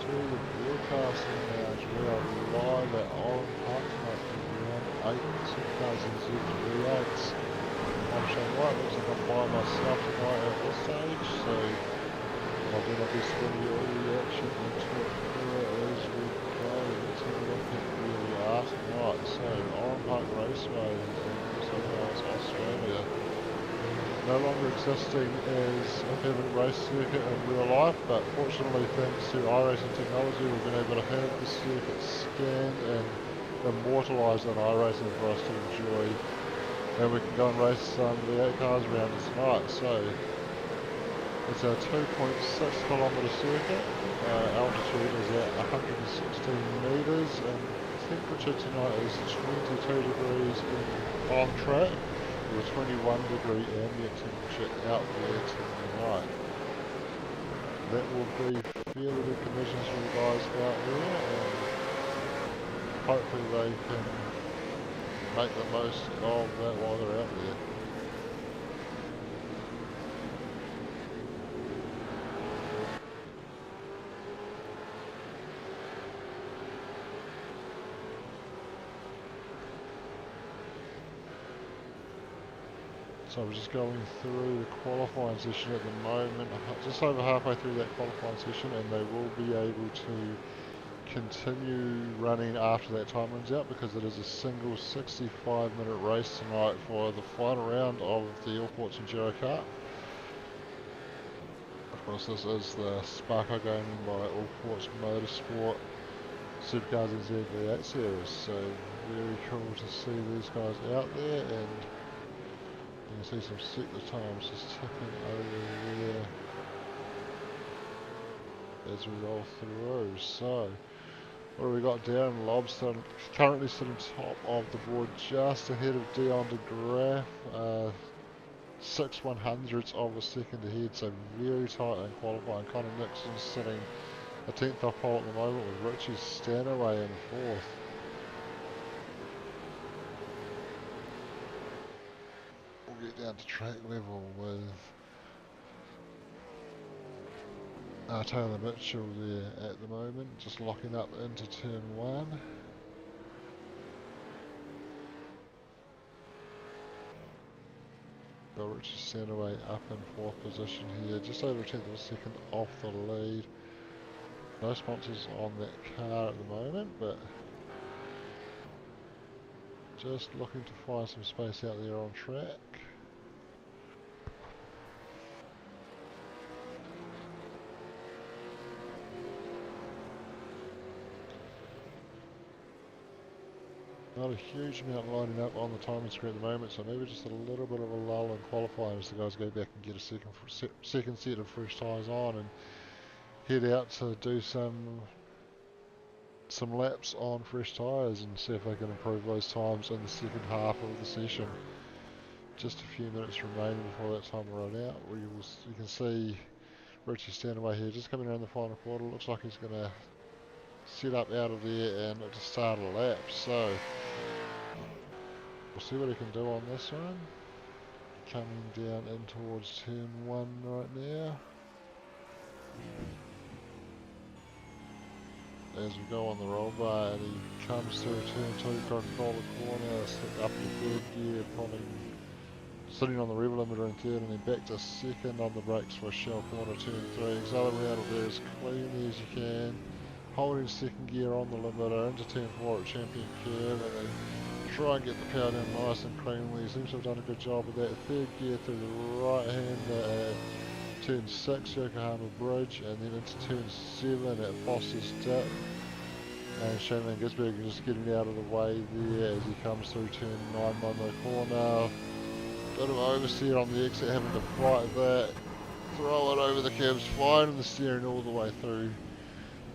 to the broadcasting lounge. We are live at Oran Park tonight for round 8 SuperCars and V8s. I'm Shane White, looks like I'm by myself tonight at this stage, so I'll then I'll be spinning you all the action and talk through it as we go. Let's have a look at where we are tonight. So, Oran Park Raceway in New South Wales, Australia. No longer existing as a permanent race circuit in real life, but fortunately thanks to iRacing technology we've been able to have the circuit scanned and immortalised on iRacing for us to enjoy, and we can go and race some V8 cars around it tonight. So it's a 2.6 kilometre circuit, altitude is at 116 metres and temperature tonight is 22 degrees on track, with a 21 degree ambient temperature out there tonight. That will be fairly good conditions for the guys out there, and hopefully they can make the most of that while they're out there. So we're just going through the qualifying session at the moment, just over halfway through that qualifying session, and they will be able to continue running after that time runs out, because it is a single 65-minute race tonight for the final round of the Allport Enduro Cup. Of course, this is the Sparco gaming by Allport Motorsport SuperCars and V8 series, so very cool to see these guys out there, and you can see some sector times just ticking over there as we roll through. So, what have we got? Darren Lobbs currently sitting top of the board, just ahead of Dion de Graaf, 6/100ths of a second ahead, so very tight in qualifying. Connor Nixon sitting a 10th off pole at the moment, with Richie Stanaway in 4th. We'll get down to track level with Taylor Mitchell there at the moment, just locking up into turn 1. Got Richie Stanaway up in 4th position here, just over a 10th of a second off the lead. No sponsors on that car at the moment, but just looking to find some space out there on track. Not a huge amount lining up on the timing screen at the moment, so maybe just a little bit of a lull in qualifying as the guys go back and get a second set of fresh tyres on and head out to do some laps on fresh tyres and see if they can improve those times in the second half of the session. Just a few minutes remaining before that time will run out. You can see Richie Stanaway here just coming around the final quarter. Looks like he's going to set up out of there and to start a lap. So we'll see what he can do on this one. Coming down in towards turn 1 right now. As we go on the roll bar, and he comes through turn 2, Coca-Cola corner, up to 3rd gear, probably sitting on the rev limiter in 3rd, and then back to 2nd on the brakes for a shell corner, turn 3. Accelerate out of there as cleanly as you can, holding 2nd gear on the limiter into turn 4 at Champion Curve, and then try and get the power down nice and cleanly. He seems to have done a good job with that. 3rd gear through the right hand at turn 6 Yokohama Bridge, and then into turn 7 at Foster's Dip. And Shane Gisberg just getting out of the way there as he comes through turn 9 Momo corner. Bit of oversteer on the exit, having to fight that. Throw it over the curbs, finding the steering all the way through.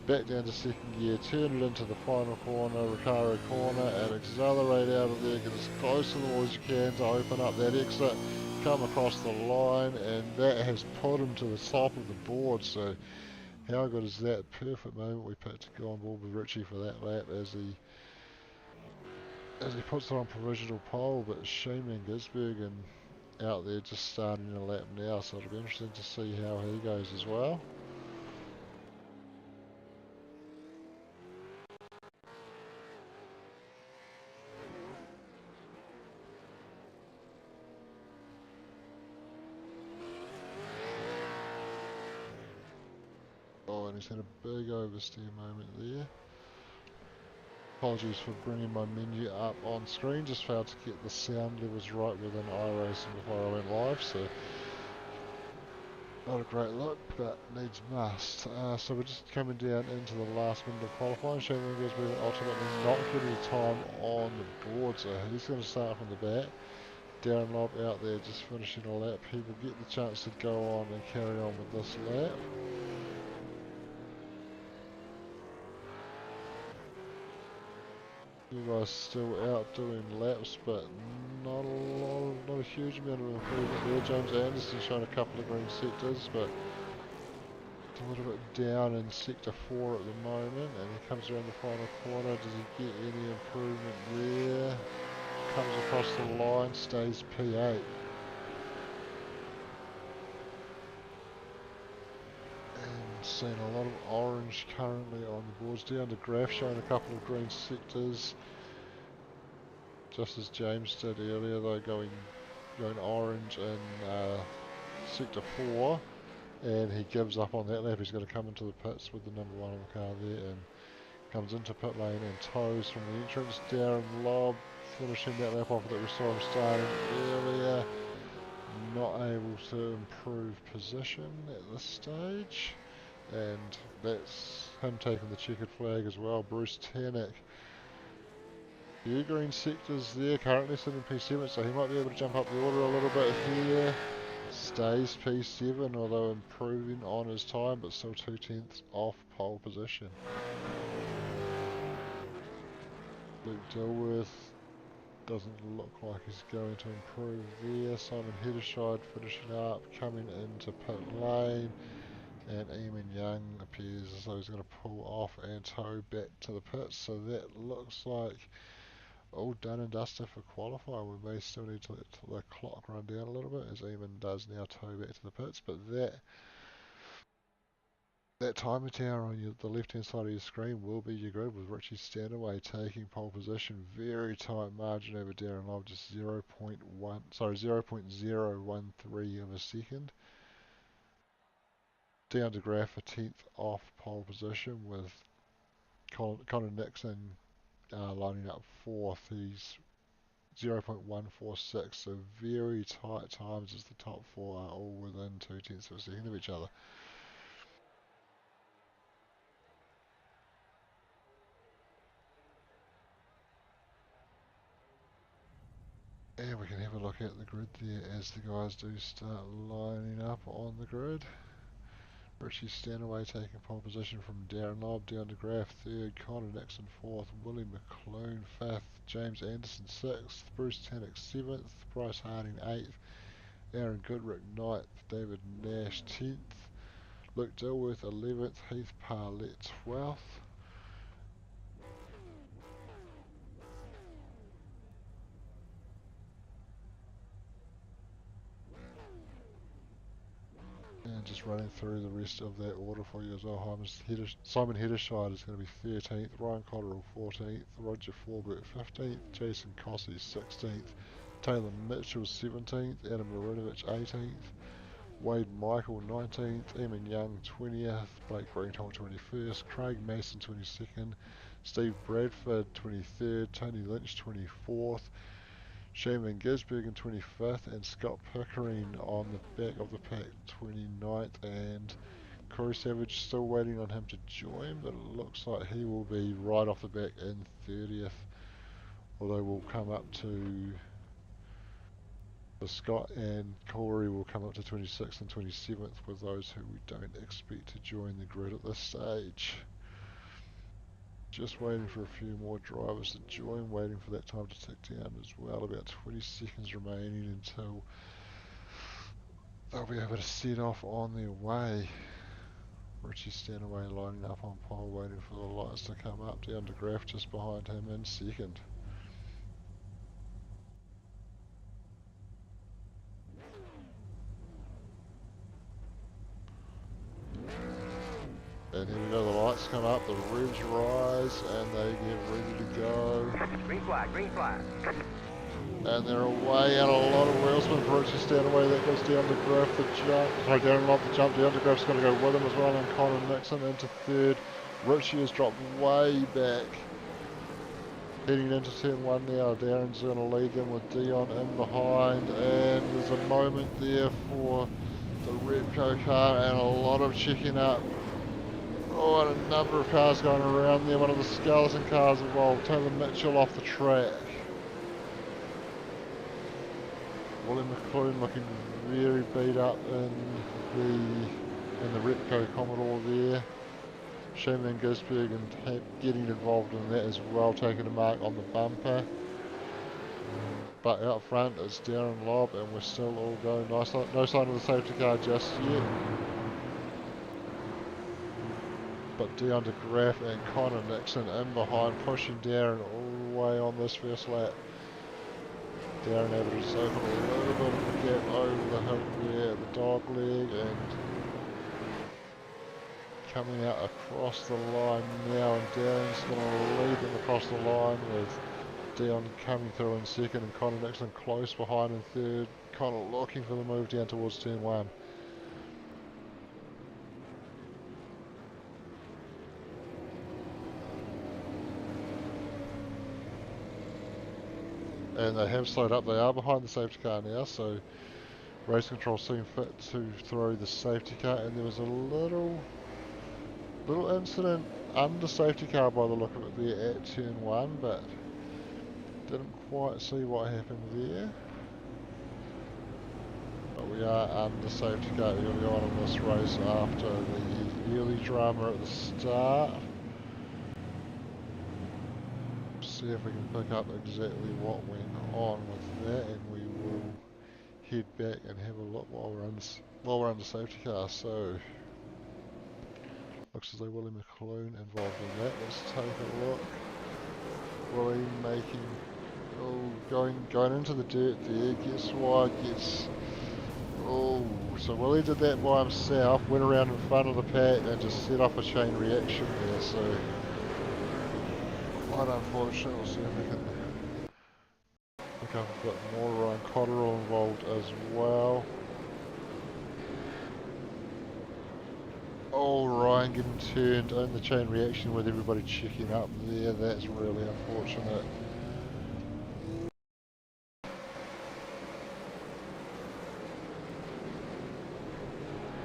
Back down to 2nd gear, turn it into the final corner, Recaro corner, and accelerate out of there. Get as close to the wall as you can to open up that exit. Come across the line, and that has put him to the top of the board. So how good is that? Perfect moment we picked to go on board with Richie for that lap as he puts it on provisional pole. But Shane Van Gisbergen out there just starting a lap now, so it'll be interesting to see how he goes as well. he's had a big oversteer moment there. Apologies for bringing my menu up on screen, just failed to get the sound levels right within iRacing before I went live, so not a great look, but needs must. So we're just coming down into the last minute of qualifying. Shane Gisbergen ultimately not getting time on the board, so he's going to start from the back. Darren Lobb out there just finishing a lap. He will get the chance to go on and carry on with this lap. You guys still out doing laps, but not a huge amount of improvement there. James Anderson showing a couple of green sectors, but a little bit down in sector 4 at the moment, and he comes around the final corner. Does he get any improvement there? Comes across the line, stays P8. And seeing a lot of orange currently on the boards. Down to Graf showing a couple of green sectors, just as James did earlier, though going orange in sector 4, and he gives up on that lap. He's going to come into the pits with the number 1 on the car there, and comes into pit lane and toes from the entrance. Darren Lobb finishing that lap off that we saw him starting earlier. Not able to improve position at this stage, and that's him taking the checkered flag as well. Bruce Tannock, few green sectors there, currently sitting P7, so he might be able to jump up the order a little bit here. Stays P7, although improving on his time, but still 2/10 off pole position. Luke Dilworth doesn't look like he's going to improve there. Simon Hedderscheid finishing up, coming into pit lane, and Eamon Young appears as though he's going to pull off and tow back to the pits. So that looks like all done and dusted for qualifying. We may still need to let the clock run down a little bit, as Eamon does now tow back to the pits, but that timer tower on the left hand side of your screen will be your grid, with Richie Stanaway taking pole position. Very tight margin over Darren Lobb, just 0.013 of a second. Down to Graf a 10th off pole position, with Connor Nixon lining up 4th. He's 0.146, so very tight times as the top 4 are all within 0.2 of a second of each other. And we can have a look at the grid there as the guys do start lining up on the grid. Richie Stanaway taking pole position from Darren Lobb. Down to Graf 3rd, Connor Nixon 4th, Willie McClune 5th, James Anderson 6th, Bruce Tannock 7th, Bryce Harding 8th, Aaron Goodrick 9th, David Nash 10th, Luke Dilworth 11th, Heath Parlett 12th. And just running through the rest of that order for you as well. Simon Hedderscheid is going to be 13th, Ryan Cotterill 14th, Roger Forbert 15th, Jason Cossey 16th, Taylor Mitchell 17th, Adam Marinovich 18th, Wade Michael 19th, Eamon Young 20th, Blake Greenhill 21st, Craig Mason 22nd, Steve Bradford 23rd, Tony Lynch 24th, Shaman Gisbergen 25th, and Scott Pickering on the back of the pack 29th, and Corey Savage still waiting on him to join, but it looks like he will be right off the back in 30th, although we'll come up to Scott and Corey will come up to 26th and 27th with those who we don't expect to join the grid at this stage. Just waiting for a few more drivers to join, waiting for that time to tick down as well. About 20 seconds remaining until they'll be able to set off on their way. Richie Stanaway lining up on pole, waiting for the lights to come up. Down to Graf just behind him in second. And here we go, the lights come up, the revs rise, and they get ready to go. Green flag, green flag. And they're away, and a lot of wheelsmen. Brooks down away, that goes down to Griff, the jump. Sorry, Darren Lobb, the jump down to Griff's going to go with him as well, and Connor Nixon into third. Richie has dropped way back. Heading into turn one now, Darren's going to lead them with Dion in behind, and there's a moment there for the Repco car, and a lot of checking up. Oh, and a number of cars going around there. One of the skeleton cars involved, Taylor Mitchell off the track. Willie McClune looking very beat up in the Repco Commodore there. Shane Van Gisbergen getting involved in that as well, taking a mark on the bumper. But out front it's Darren Lobb, and we're still all going nice. No sign of the safety car just yet. But Dion de Graaf and Connor Nixon in behind, pushing Darren all the way on this first lap. Darren able to just open a little bit of a gap over the hill there at the dog leg, and coming out across the line now, and Darren's going to lead them across the line with Dion coming through in second and Connor Nixon close behind in third. Connor looking for the move down towards turn one. And they have slowed up. They are behind the safety car now, so race control seemed fit to throw the safety car, and there was a little incident under safety car by the look of it there at turn one, but didn't quite see what happened there. But we are under safety car early on in this race after the early drama at the start. See if we can pick up exactly what went on with that, and we will head back and have a look while we're under safety car. So looks as though Willie McClune involved in that. Let's take a look. Willie making going into the dirt there, gets wide, so Willie did that by himself, went around in front of the pack and just set off a chain reaction there, so quite unfortunate. We'll see if we can pick up a bit more. Ryan Cotterill involved as well. Oh, Ryan getting turned in the chain reaction with everybody checking up there. That's really unfortunate.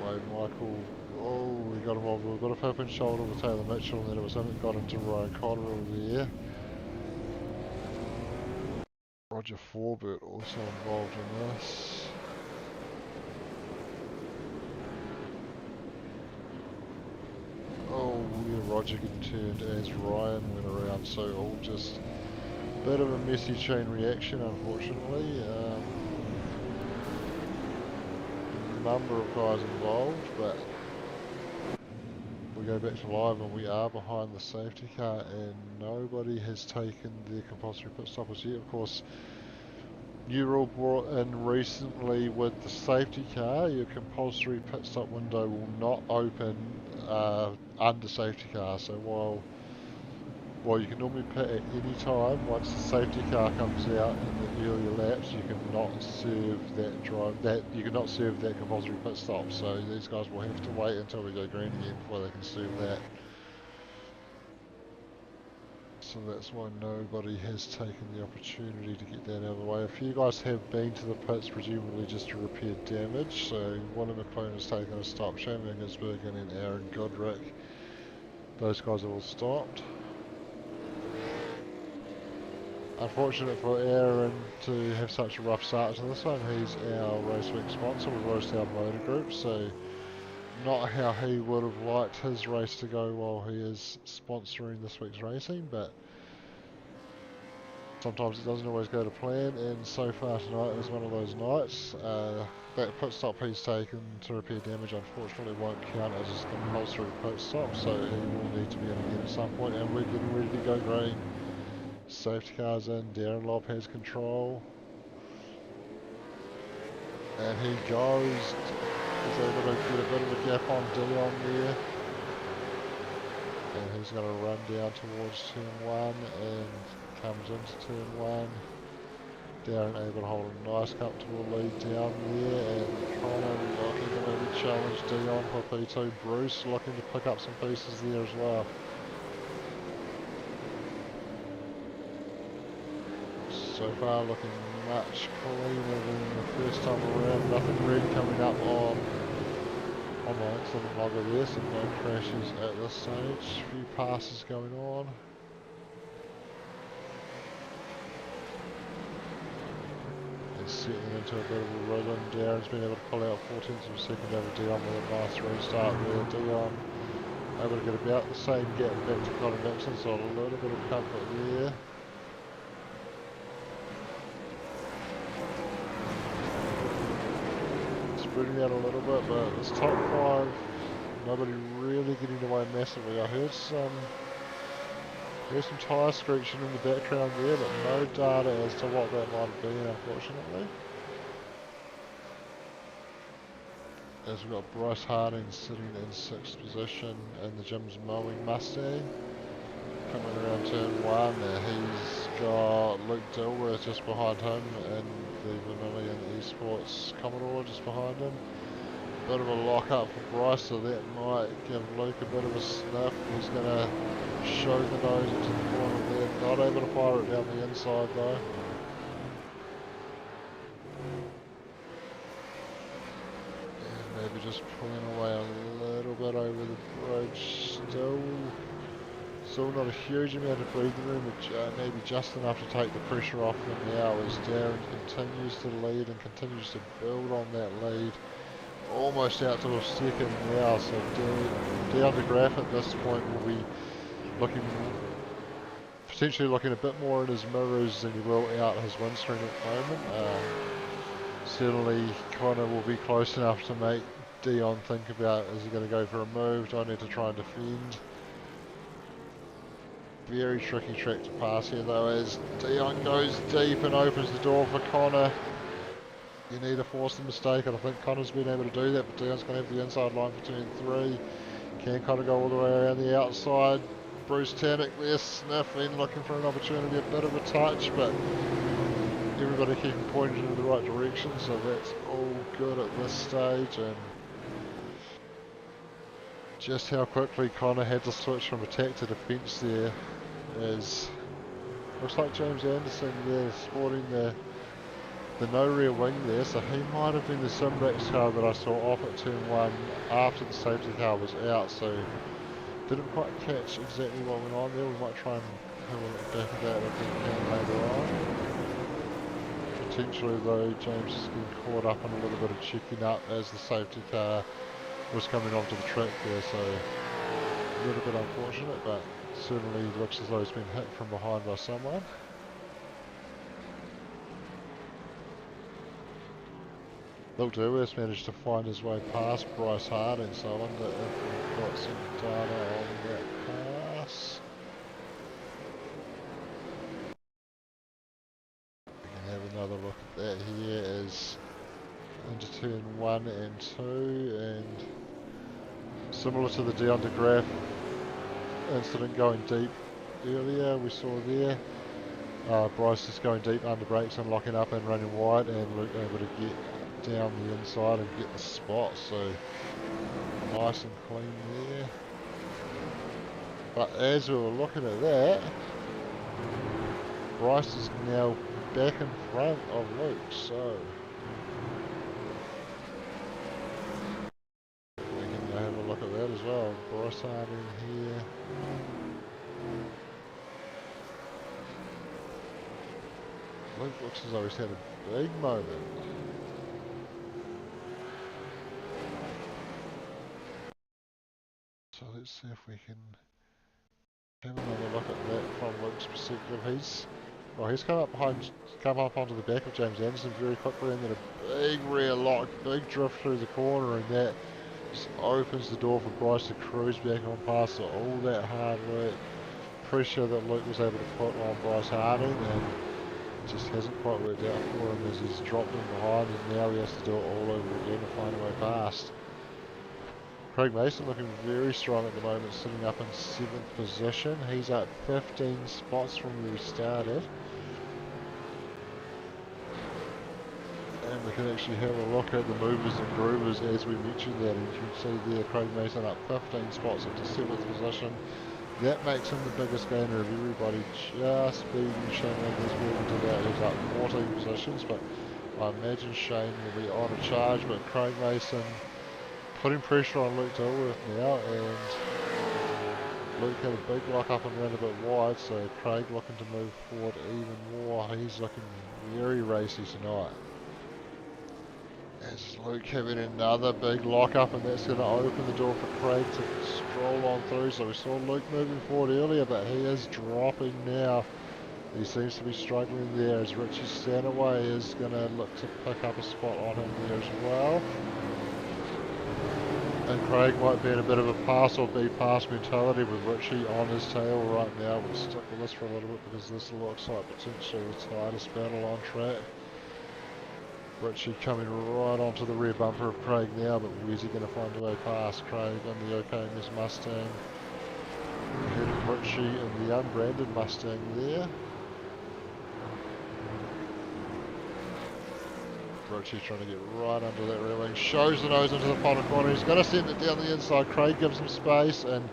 Wade Michael, we got involved. We've got a open shoulder with Taylor Mitchell, and then it was him that got into Ryan Cotterill there. Roger Forbert also involved in this. Roger getting turned as Ryan went around, so all just a bit of a messy chain reaction, unfortunately. Number of guys involved, but we go back to live and we are behind the safety car, and nobody has taken their compulsory pit stop as yet. Of course, new rule brought in recently with the safety car, your compulsory pit stop window will not open under safety car. So while you can normally pit at any time, once the safety car comes out in the earlier laps, you cannot serve that compulsory pit stop. So these guys will have to wait until we go green again before they can serve that. So that's why nobody has taken the opportunity to get that out of the way. A few guys have been to the pits, presumably just to repair damage. So Willie McClune has taken a stop. Shane Van Gisbergen and Aaron Goodrick, those guys are all stopped. Unfortunate for Aaron to have such a rough start to this one. He's our race week sponsor with Rosetown Motor Group, so not how he would have liked his race to go while he is sponsoring this week's racing, but sometimes it doesn't always go to plan, and so far tonight is one of those nights. That pit stop he's taken to repair damage unfortunately won't count as a compulsory pit stop, so he will need to be in again at some point, and we're getting ready to go green. Safety car's in, Darren Lobb has control, and he goes. He's able to get a bit of a gap on Dion there, and he's going to run down towards turn one and comes into turn one. Darren able to hold a nice comfortable lead down there, and Connor looking to maybe challenge Dion for P2. Bruce looking to pick up some pieces there as well. So far looking much cleaner than the first time around. Nothing red coming up on my excellent logger there, so no crashes at this stage. A few passes going on. And settling into a bit of a rhythm. Darren's been able to pull out 4/10 of a second over Dion with a nice restart there. Dion able to get about the same gap back to Connor Nixon, so a little bit of comfort there. Spreading out a little bit, but this top 5, nobody really getting away massively. I heard some tyre screeching in the background there, but no data as to what that might have been, unfortunately. As we've got Bryce Harding sitting in 6th position in the Jim's Mowing Mustang. Coming around turn 1, he's got Luke Dilworth just behind him, and the Vermilion Esports Commodore just behind him. Bit of a lock up for Bryce, so that might give Luke a bit of a sniff. He's going to show the nose into the corner there, not able to fire it down the inside though. And maybe just pulling away a little bit over the bridge. Still not a huge amount of breathing room, but maybe just enough to take the pressure off him now as Darren continues to lead and continues to build on that lead. Almost out to a second now, so Dion de Graaf at this point will be potentially looking a bit more in his mirrors than he will out his windscreen at the moment. Certainly Connor will be close enough to make Dion think about, is he going to go for a move, do I need to try and defend? Very tricky track to pass here though, as Dion goes deep and opens the door for Connor. You need to force the mistake, and I think Connor's been able to do that, but Dion's going to have the inside line for turn 3. Can Connor go all the way around the outside? Bruce Tannick there sniffing, looking for an opportunity, a bit of a touch, but everybody keeping pointing in the right direction, so that's all good at this stage. And just how quickly Connor had to switch from attack to defence there is, looks like James Anderson there sporting the no rear wing there, so he might have been the Simbrax car that I saw off at turn 1 after the safety car was out, so didn't quite catch exactly what went on there. We might try and have a look back at that if we can later on. Potentially though, James is getting caught up on a little bit of checking up as the safety car was coming onto the track there, so a little bit unfortunate, but certainly looks as though he's been hit from behind by someone. Luke Dilworth managed to find his way past Bryce Harding, so I wonder if we've got some data on that pass. We can have another look at that here as into turn 1 and 2, and similar to the Dion de Graaf incident going deep earlier, we saw there. Bryce just going deep under brakes and locking up and running wide, and Luke able to get down the inside and get the spot, so nice and clean there. But as we were looking at that, Bryce is now back in front of Luke, so we can have a look at that as well. Bryce Harding here. Luke looks as though he's had a big moment. So let's see if we can have another look at that from Luke's perspective. He's come up onto the back of James Anderson very quickly, and then a big rear lock, big drift through the corner, and that just opens the door for Bryce to cruise back on past. So all that hard work, pressure that Luke was able to put on Bryce Harding, and it just hasn't quite worked out for him as he's dropped in behind, and now he has to do it all over again to find a way past. Craig Mason looking very strong at the moment, sitting up in 7th position. He's at 15 spots from where he started. we can actually have a look at the movers and groovers as we mentioned that, and you can see there Craig Mason up 15 spots into 7th position. That makes him the biggest gainer of everybody, just beating Shane Wingers moving to that. He's up 14 positions, but I imagine Shane will be on a charge, but Craig Mason putting pressure on Luke Dilworth now, and Luke had a big lock up and ran a bit wide, so Craig looking to move forward even more. He's looking very racy tonight. As Luke having another big lock up, and that's going to open the door for Craig to stroll on through. So we saw Luke moving forward earlier, but he is dropping now. He seems to be struggling there as Richie Stanaway is going to look to pick up a spot on him there as well. And Craig might be in a bit of a pass or be pass mentality with Richie on his tail right now. We'll stick with this for a little bit because this looks like potentially the tightest battle on track. Richie coming right onto the rear bumper of Craig now, but where's he going to find a way past Craig on the OKMS Mustang? Ahead of Richie in the unbranded Mustang there. Richie trying to get right under that rear wing, shows the nose into the final corner. He's going to send it down the inside. Craig gives him space, and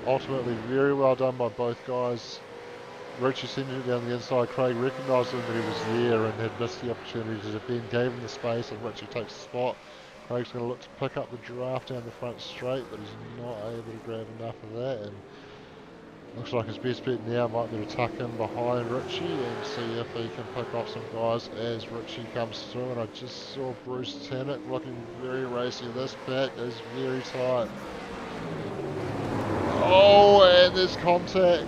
ultimately very well done by both guys. Richie sending it down the inside. Craig recognised him that he was there and had missed the opportunity to defend, gave him the space, and Richie takes the spot. Craig's going to look to pick up the draft down the front straight, but he's not able to grab enough of that, and looks like his best bet now might be to tuck in behind Richie and see if he can pick off some guys as Richie comes through. And I just saw Bruce Tannock looking very racy. This pack is very tight. Oh, and there's contact.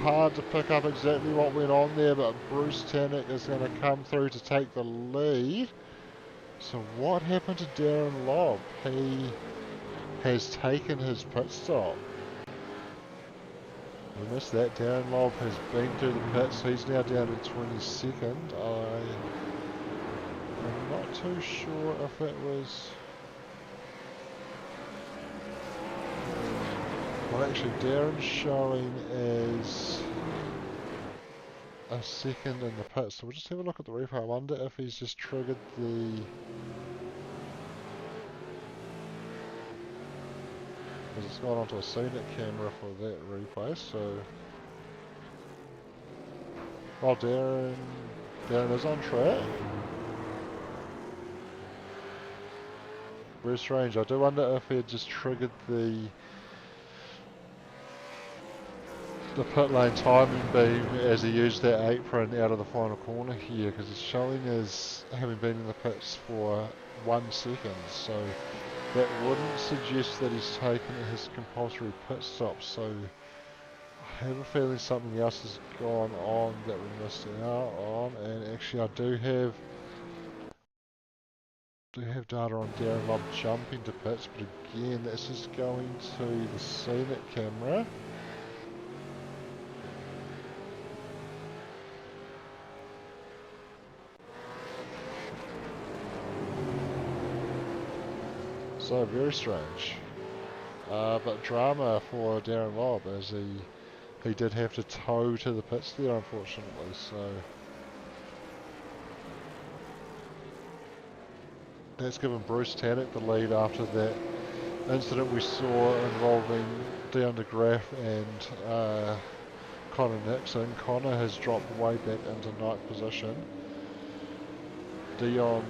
Hard to pick up exactly what went on there, but Bruce Tannock is going to come through to take the lead. So what happened to Darren Lobb? He has taken his pit stop. We missed that. Darren Lobb has been through the pits. He's now down to 22nd. I'm not too sure if it was... Well, actually, Darren's showing as a second in the pit, so we'll just have a look at the replay. I wonder if he's just triggered the... Because it's gone onto a scenic camera for that replay, so... Well, Darren is on track. Very strange. I do wonder if he had just triggered the pit lane timing beam as he used that apron out of the final corner here, because it's showing as having been in the pits for 1 second, so that wouldn't suggest that he's taken his compulsory pit stop. So I have a feeling something else has gone on that we missed out on, and actually I do have data on Darren Lobb jumping to pits, but again this is going to the scenic camera. So very strange, but drama for Darren Lobb as he did have to tow to the pits there, unfortunately. So that's given Bruce Tannock the lead after that incident we saw involving Dion de Graaf and Connor Nixon. Connor has dropped way back into 9th position. Dion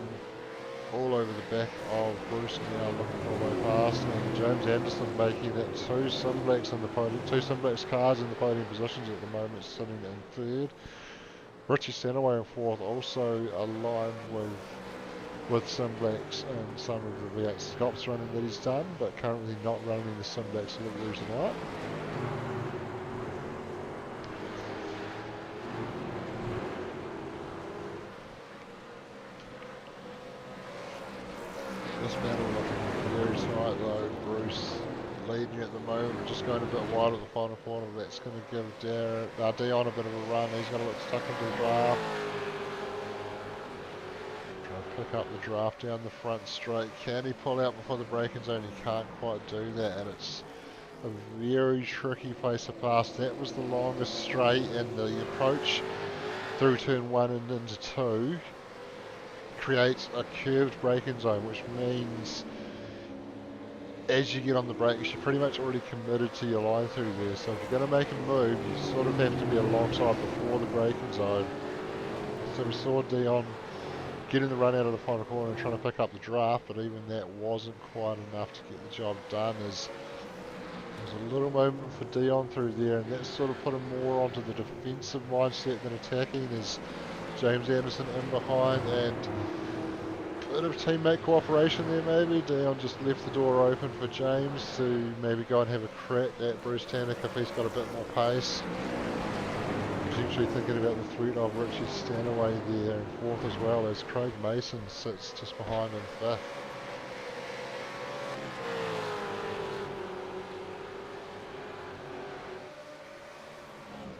all over the back of Bruce now looking for a way past, and James Anderson making that two Simblacks in the podium, 2 Simblacks cars in the podium positions at the moment, sitting in 3rd. Richie Stanaway in 4th, also aligned with Simblacks and some of the V8 Scops running that he's done, but currently not running the Simblacks livery tonight. This battle looking very tight though. Bruce leading at the moment, just going a bit wide at the final corner. That's going to give Dion a bit of a run. He's going to look stuck into the draft. Trying to pick up the draft down the front straight. Can he pull out before the braking zone? He can't quite do that, and it's a very tricky place to pass. That was the longest straight, and the approach through turn 1 and into 2 creates a curved braking zone, which means as you get on the brakes, you're pretty much already committed to your line through there. So if you're going to make a move, you sort of have to be alongside before the braking zone. So we saw Dion getting the run out of the final corner and trying to pick up the draft, but even that wasn't quite enough to get the job done, as there was a little moment for Dion through there, and that sort of put him more onto the defensive mindset than attacking, as James Anderson in behind, and a bit of teammate cooperation there maybe. Dion just left the door open for James to maybe go and have a crack at Bruce Tannock if he's got a bit more pace. Potentially thinking about the threat of Richie Stanaway there in fourth, as well as Craig Mason sits just behind in fifth.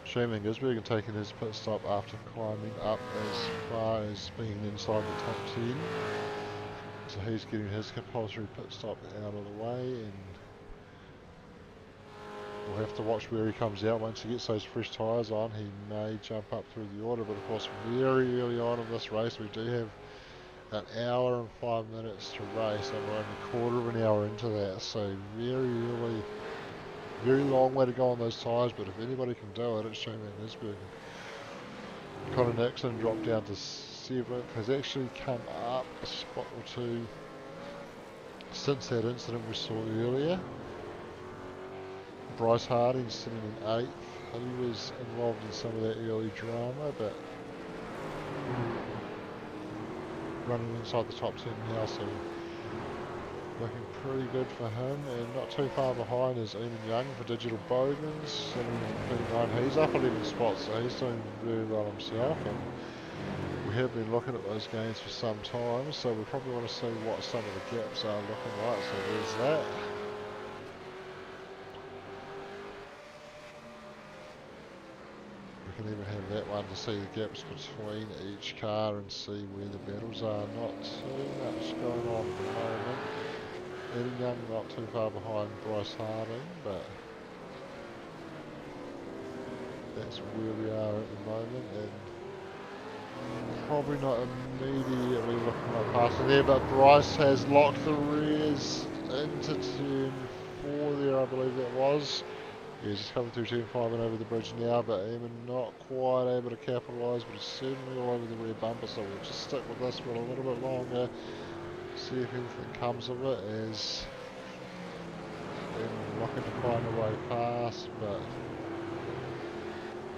Shane Van Gisbergen taking his pit stop after climbing up as far as being inside the top 10. So he's getting his compulsory pit stop out of the way, and we'll have to watch where he comes out. Once he gets those fresh tyres on, he may jump up through the order, but of course very early on in this race we do have an hour and 5 minutes to race, and we're only a quarter of an hour into that, so very early. Very long way to go on those tyres, but if anybody can do it, it's Shane Van Gisbergen. Connor Nixon dropped down to 7th, has actually come up a spot or two since that incident we saw earlier. Bryce Harding sitting in 8th. He was involved in some of that early drama, but running inside the top 10 now, so looking pretty good for him, and not too far behind is Ian Young for Digital Bogans, sitting in P9. He's up 11 spots, so he's doing very well himself, and we have been looking at those gains for some time, so we probably want to see what some of the gaps are looking like. So there's that. We can even have that one to see the gaps between each car and see where the battles are. Not too much going on at the moment. Eddie Young not too far behind Bryce Harding, but that's where we are at the moment, and probably not immediately looking like passing there, but Bryce has locked the rears into turn 4 there, I believe that was. He's just coming through turn 5 and over the bridge now, but Eamon not quite able to capitalise, but he's certainly all over the rear bumper, so we'll just stick with this for a little bit longer. See if anything comes of it, as they're looking to find a way past, but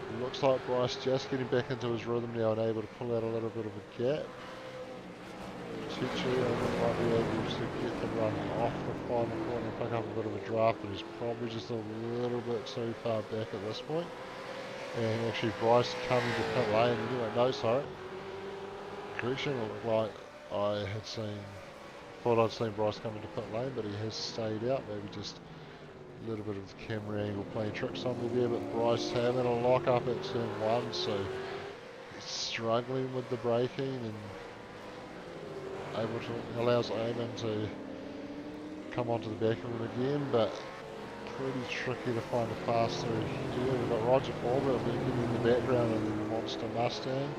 it looks like Bryce just getting back into his rhythm now and able to pull out a little bit of a gap. Potentially Owen might be able to get the run off the final corner and pick up a bit of a draft, but he's probably just a little bit too far back at this point. And actually Bryce coming to pit lane anyway, no sorry, correction, it looked like I had thought I'd seen Bryce coming to pit lane, but he has stayed out. Maybe just a little bit of the camera angle playing tricks on me there, but Bryce having a lock up at turn 1, so he's struggling with the braking and able to allows Eamon to come onto the back of him again, but pretty tricky to find a pass through here. We've got Roger Forbert in the background and then the Monster Mustang.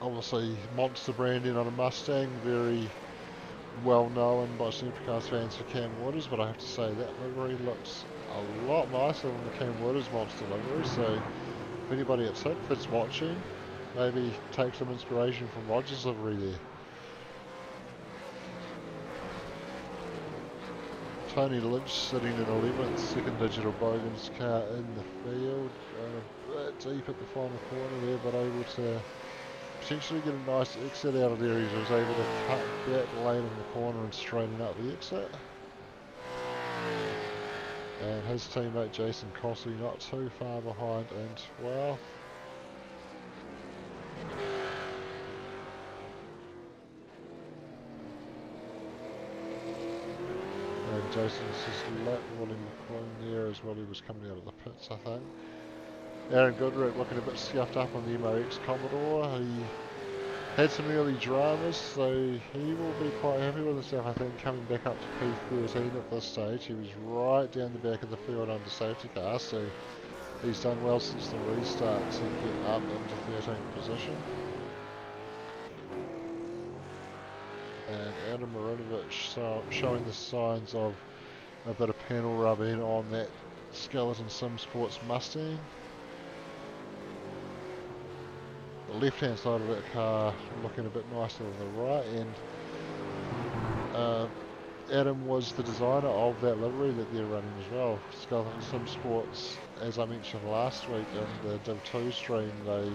Obviously Monster branding on a Mustang, very well known by Supercars fans for Cam Waters, but I have to say that livery looks a lot nicer than the Cam Waters Monster livery, so if anybody at Sitford's watching, maybe take some inspiration from Roger's livery there. Tony Lynch sitting in 11th, second Digital Bogans car in the field, a bit deep at the final corner there, but able to potentially get a nice exit out of there. He was able to cut back late in the corner and straighten out the exit. And his teammate Jason Cossey not too far behind in 12th. And Jason's just let Willie McClone there as well. He was coming out of the pits, I think. Aaron Goodrick looking a bit scuffed up on the MRX Commodore. He had some early dramas, so he will be quite happy with himself, I think, coming back up to P13 at this stage. He was right down the back of the field under safety car, so He's done well since the restart to get up into 13th position. And Adam Marinovich showing the signs of a bit of panel rubbing on that Skeleton Sim Sports Mustang. The left hand side of that car looking a bit nicer than the right, and Adam was the designer of that livery that they're running as well. Skeleton Sim Sports, as I mentioned last week in the Div 2 stream, they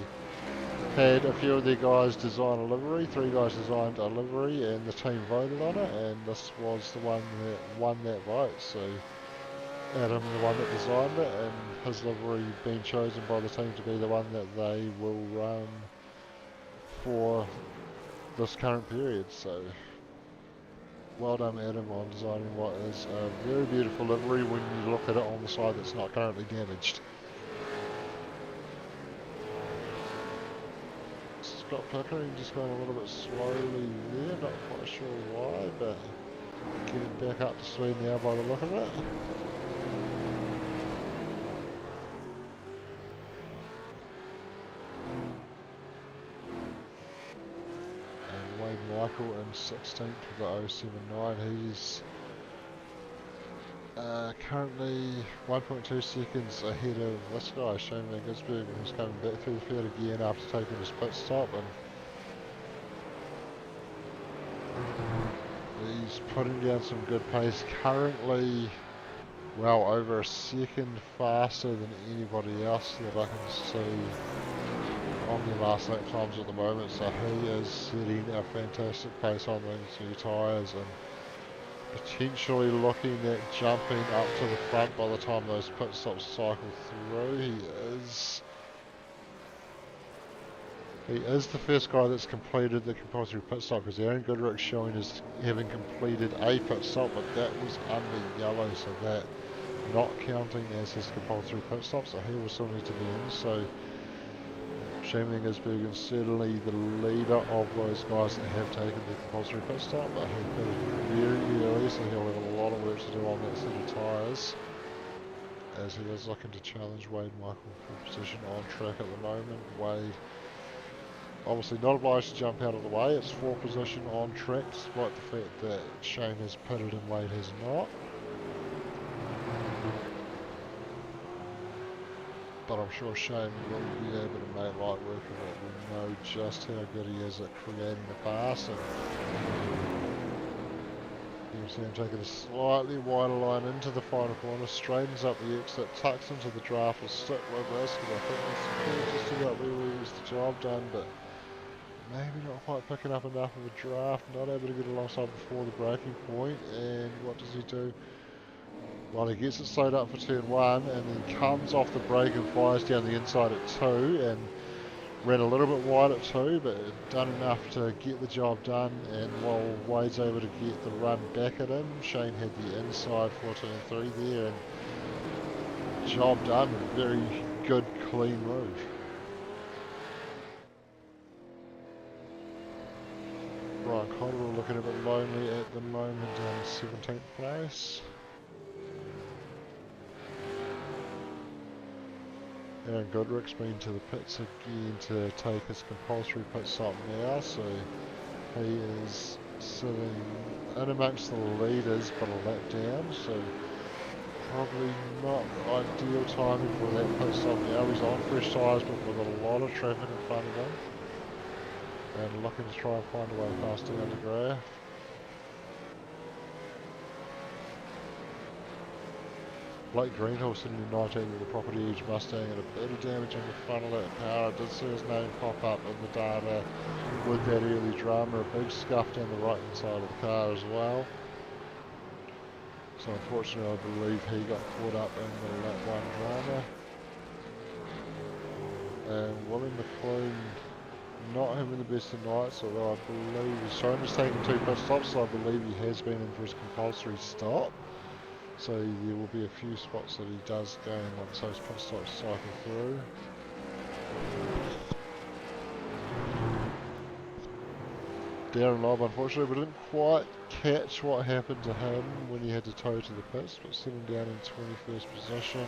had a few of their guys design a livery, 3 guys designed a livery, and the team voted on it, and this was the one that won that vote. So Adam, the one that designed it, and his livery being chosen by the team to be the one that they will run for this current period. So well done, Adam, on designing what is a very beautiful livery when you look at it on the side that's not currently damaged. Scott Pickering just going a little bit slowly there, not quite sure why, but getting back up to speed now by the look of it. And Wade Michael in 16th with the 079. He's currently 1.2 seconds ahead of this guy, Shane Van Gisbergen, who's coming back through the field again after taking his pit stop, and he's putting down some good pace. Currently, well over a second faster than anybody else that I can see on the last lap times at the moment, so he is setting a fantastic pace on these new tyres, and potentially looking at jumping up to the front by the time those pit stops cycle through. He is the first guy that's completed the compulsory pit stop, because Aaron Goodrick's showing as having completed a pit stop, but that was under yellow, so that not counting as his compulsory pit stop, so he will still need to be in. So Shane Van Gisbergen is certainly the leader of those guys that have taken the compulsory pit stop, but he pitted very early, so he'll have a lot of work to do on that set of tyres, as he is looking to challenge Wade Michael for position on track at the moment. Wade obviously not obliged to jump out of the way, it's 4th position on track, despite the fact that Shane has pitted and Wade has not. But I'm sure Shane will be able to make light work of it. We know just how good he is at creating a pass, and you can see him taking a slightly wider line into the final corner, straightens up the exit, tucks into the draft, will stick with this, because I think that's just about where he was the job done, but maybe not quite picking up enough of a draft, not able to get alongside before the braking point, and what does he do? Well, he gets it slowed up for turn 1, and then comes off the brake and fires down the inside at 2, and ran a little bit wide at 2, but done enough to get the job done. And while Wade's able to get the run back at him, Shane had the inside for turn 3 there, and job done. A very good, clean move. Brian Cotterill looking a bit lonely at the moment down in 17th place. Aaron Goodrick's been to the pits again to take his compulsory pit stop now, so he is sitting in amongst the leaders but a lap down, so probably not ideal timing for that pit stop now. He's on fresh tyres but with a lot of traffic in front of him, and looking to try and find a way past down to Graf. Blake Greenhill sitting in 19 with a property edge Mustang and a bit of damage on the front of that car. I did see his name pop up in the data with that early drama, a big scuff down the right hand side of the car as well. So unfortunately I believe he got caught up in the lap 1 drama. And William McLean not having the best of nights, although I believe he's shown us taking 2 pit stops, so I believe he has been in for his compulsory stop. So there will be a few spots that he does gain once those pit stops cycle through. Darren Lobb unfortunately but didn't quite catch what happened to him when he had to tow to the pits, but sitting down in 21st position.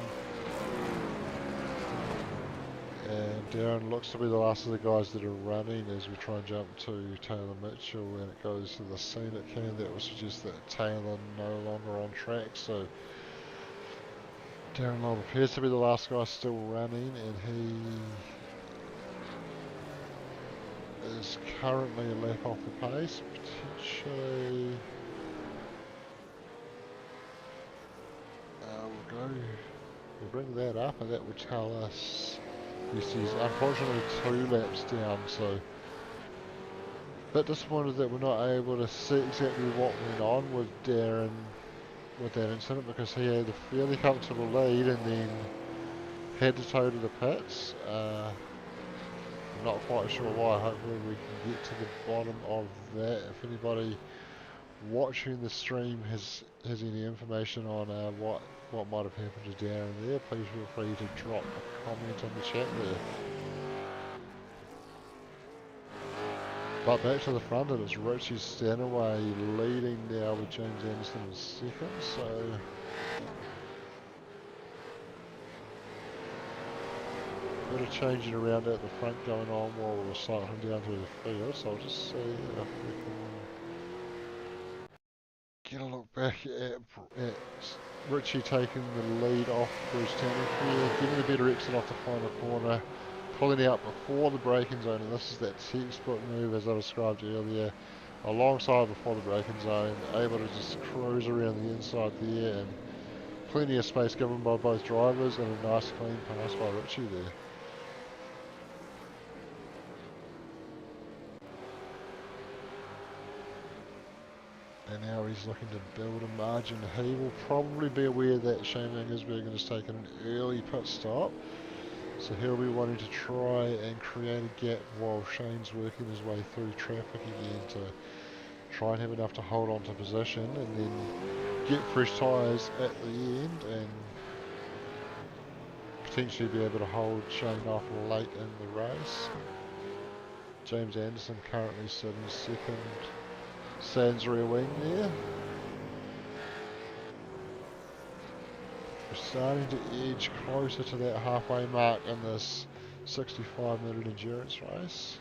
Darren looks to be the last of the guys that are running as we try and jump to Taylor Mitchell, and it goes to the scenic cam. That would suggest that Taylor no longer on track, so Darren Long appears to be the last guy still running, and he is currently a lap off the pace, potentially. We'll bring that up, and that will tell us yes, he's unfortunately 2 laps down, so a bit disappointed that we're not able to see exactly what went on with Darren with that incident, because he had a fairly comfortable lead and then had to tow to the pits. I'm not quite sure why. Hopefully we can get to the bottom of that. If anybody watching the stream has any information on what might have happened to Darren there, please feel free to drop a comment on the chat there. But back to the front, and it's Richie Stanaway leading now with James Anderson in second, so a bit of changing around at the front going on while we're cycling down through the field, so I'll just see if we can get a look back at Richie taking the lead off Bruce Tanner here, getting a better exit off the final corner, pulling out before the braking zone, and this is that textbook move as I described earlier, alongside before the braking zone, able to just cruise around the inside there, and plenty of space given by both drivers, and a nice clean pass by Richie there. And now he's looking to build a margin. He will probably be aware that Shane Angersbergen has taken an early pit stop, so he'll be wanting to try and create a gap while Shane's working his way through traffic again to try and have enough to hold on to position and then get fresh tyres at the end and potentially be able to hold Shane off late in the race. James Anderson currently sitting second, Sans rear wing there. We're starting to edge closer to that halfway mark in this 65-minute endurance race.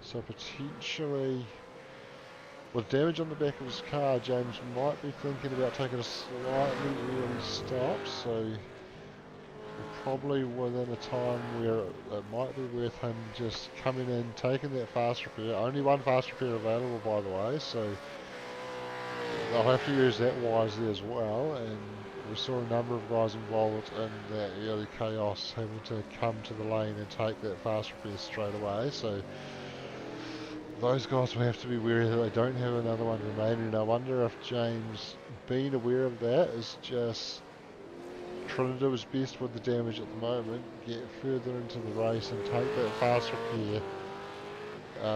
So potentially, with damage on the back of his car, James might be thinking about taking a slightly early stop, so we're probably within a time where it might be worth him just coming in, taking that fast repair. Only one fast repair available, by the way, so they'll have to use that wisely as well, and we saw a number of guys involved in that early chaos having to come to the lane and take that fast repair straight away, so those guys will have to be wary that they don't have another one remaining. I wonder if James, being aware of that, is just trying to do his best with the damage at the moment, get further into the race and take that fast repair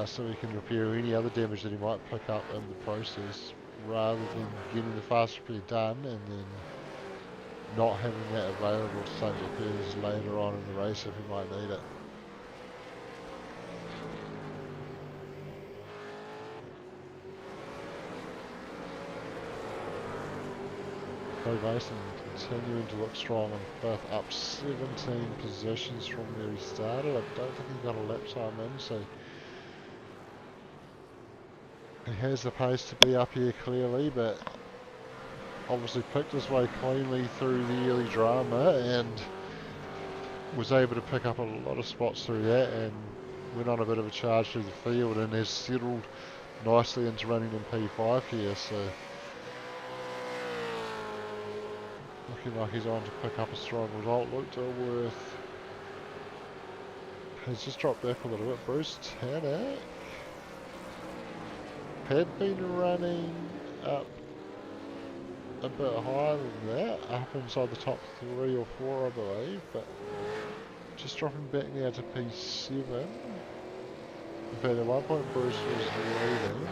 so he can repair any other damage that he might pick up in the process, rather than getting the fast repair done and then not having that available to take repairs later on in the race if he might need it. Craig Mason continuing to look strong in fifth, up 17 positions from where he started. I don't think he got a lap time in, so he has the pace to be up here clearly, but obviously picked his way cleanly through the early drama and was able to pick up a lot of spots through that and went on a bit of a charge through the field and has settled nicely into running in P5 here, so looking like he's on to pick up a strong result. Luke Dilworth has just dropped back a little bit. Bruce Tanner had been running up a bit higher than that, up inside the top 3 or 4 I believe, but just dropping back now to P7. In fact, at one point Bruce was leading.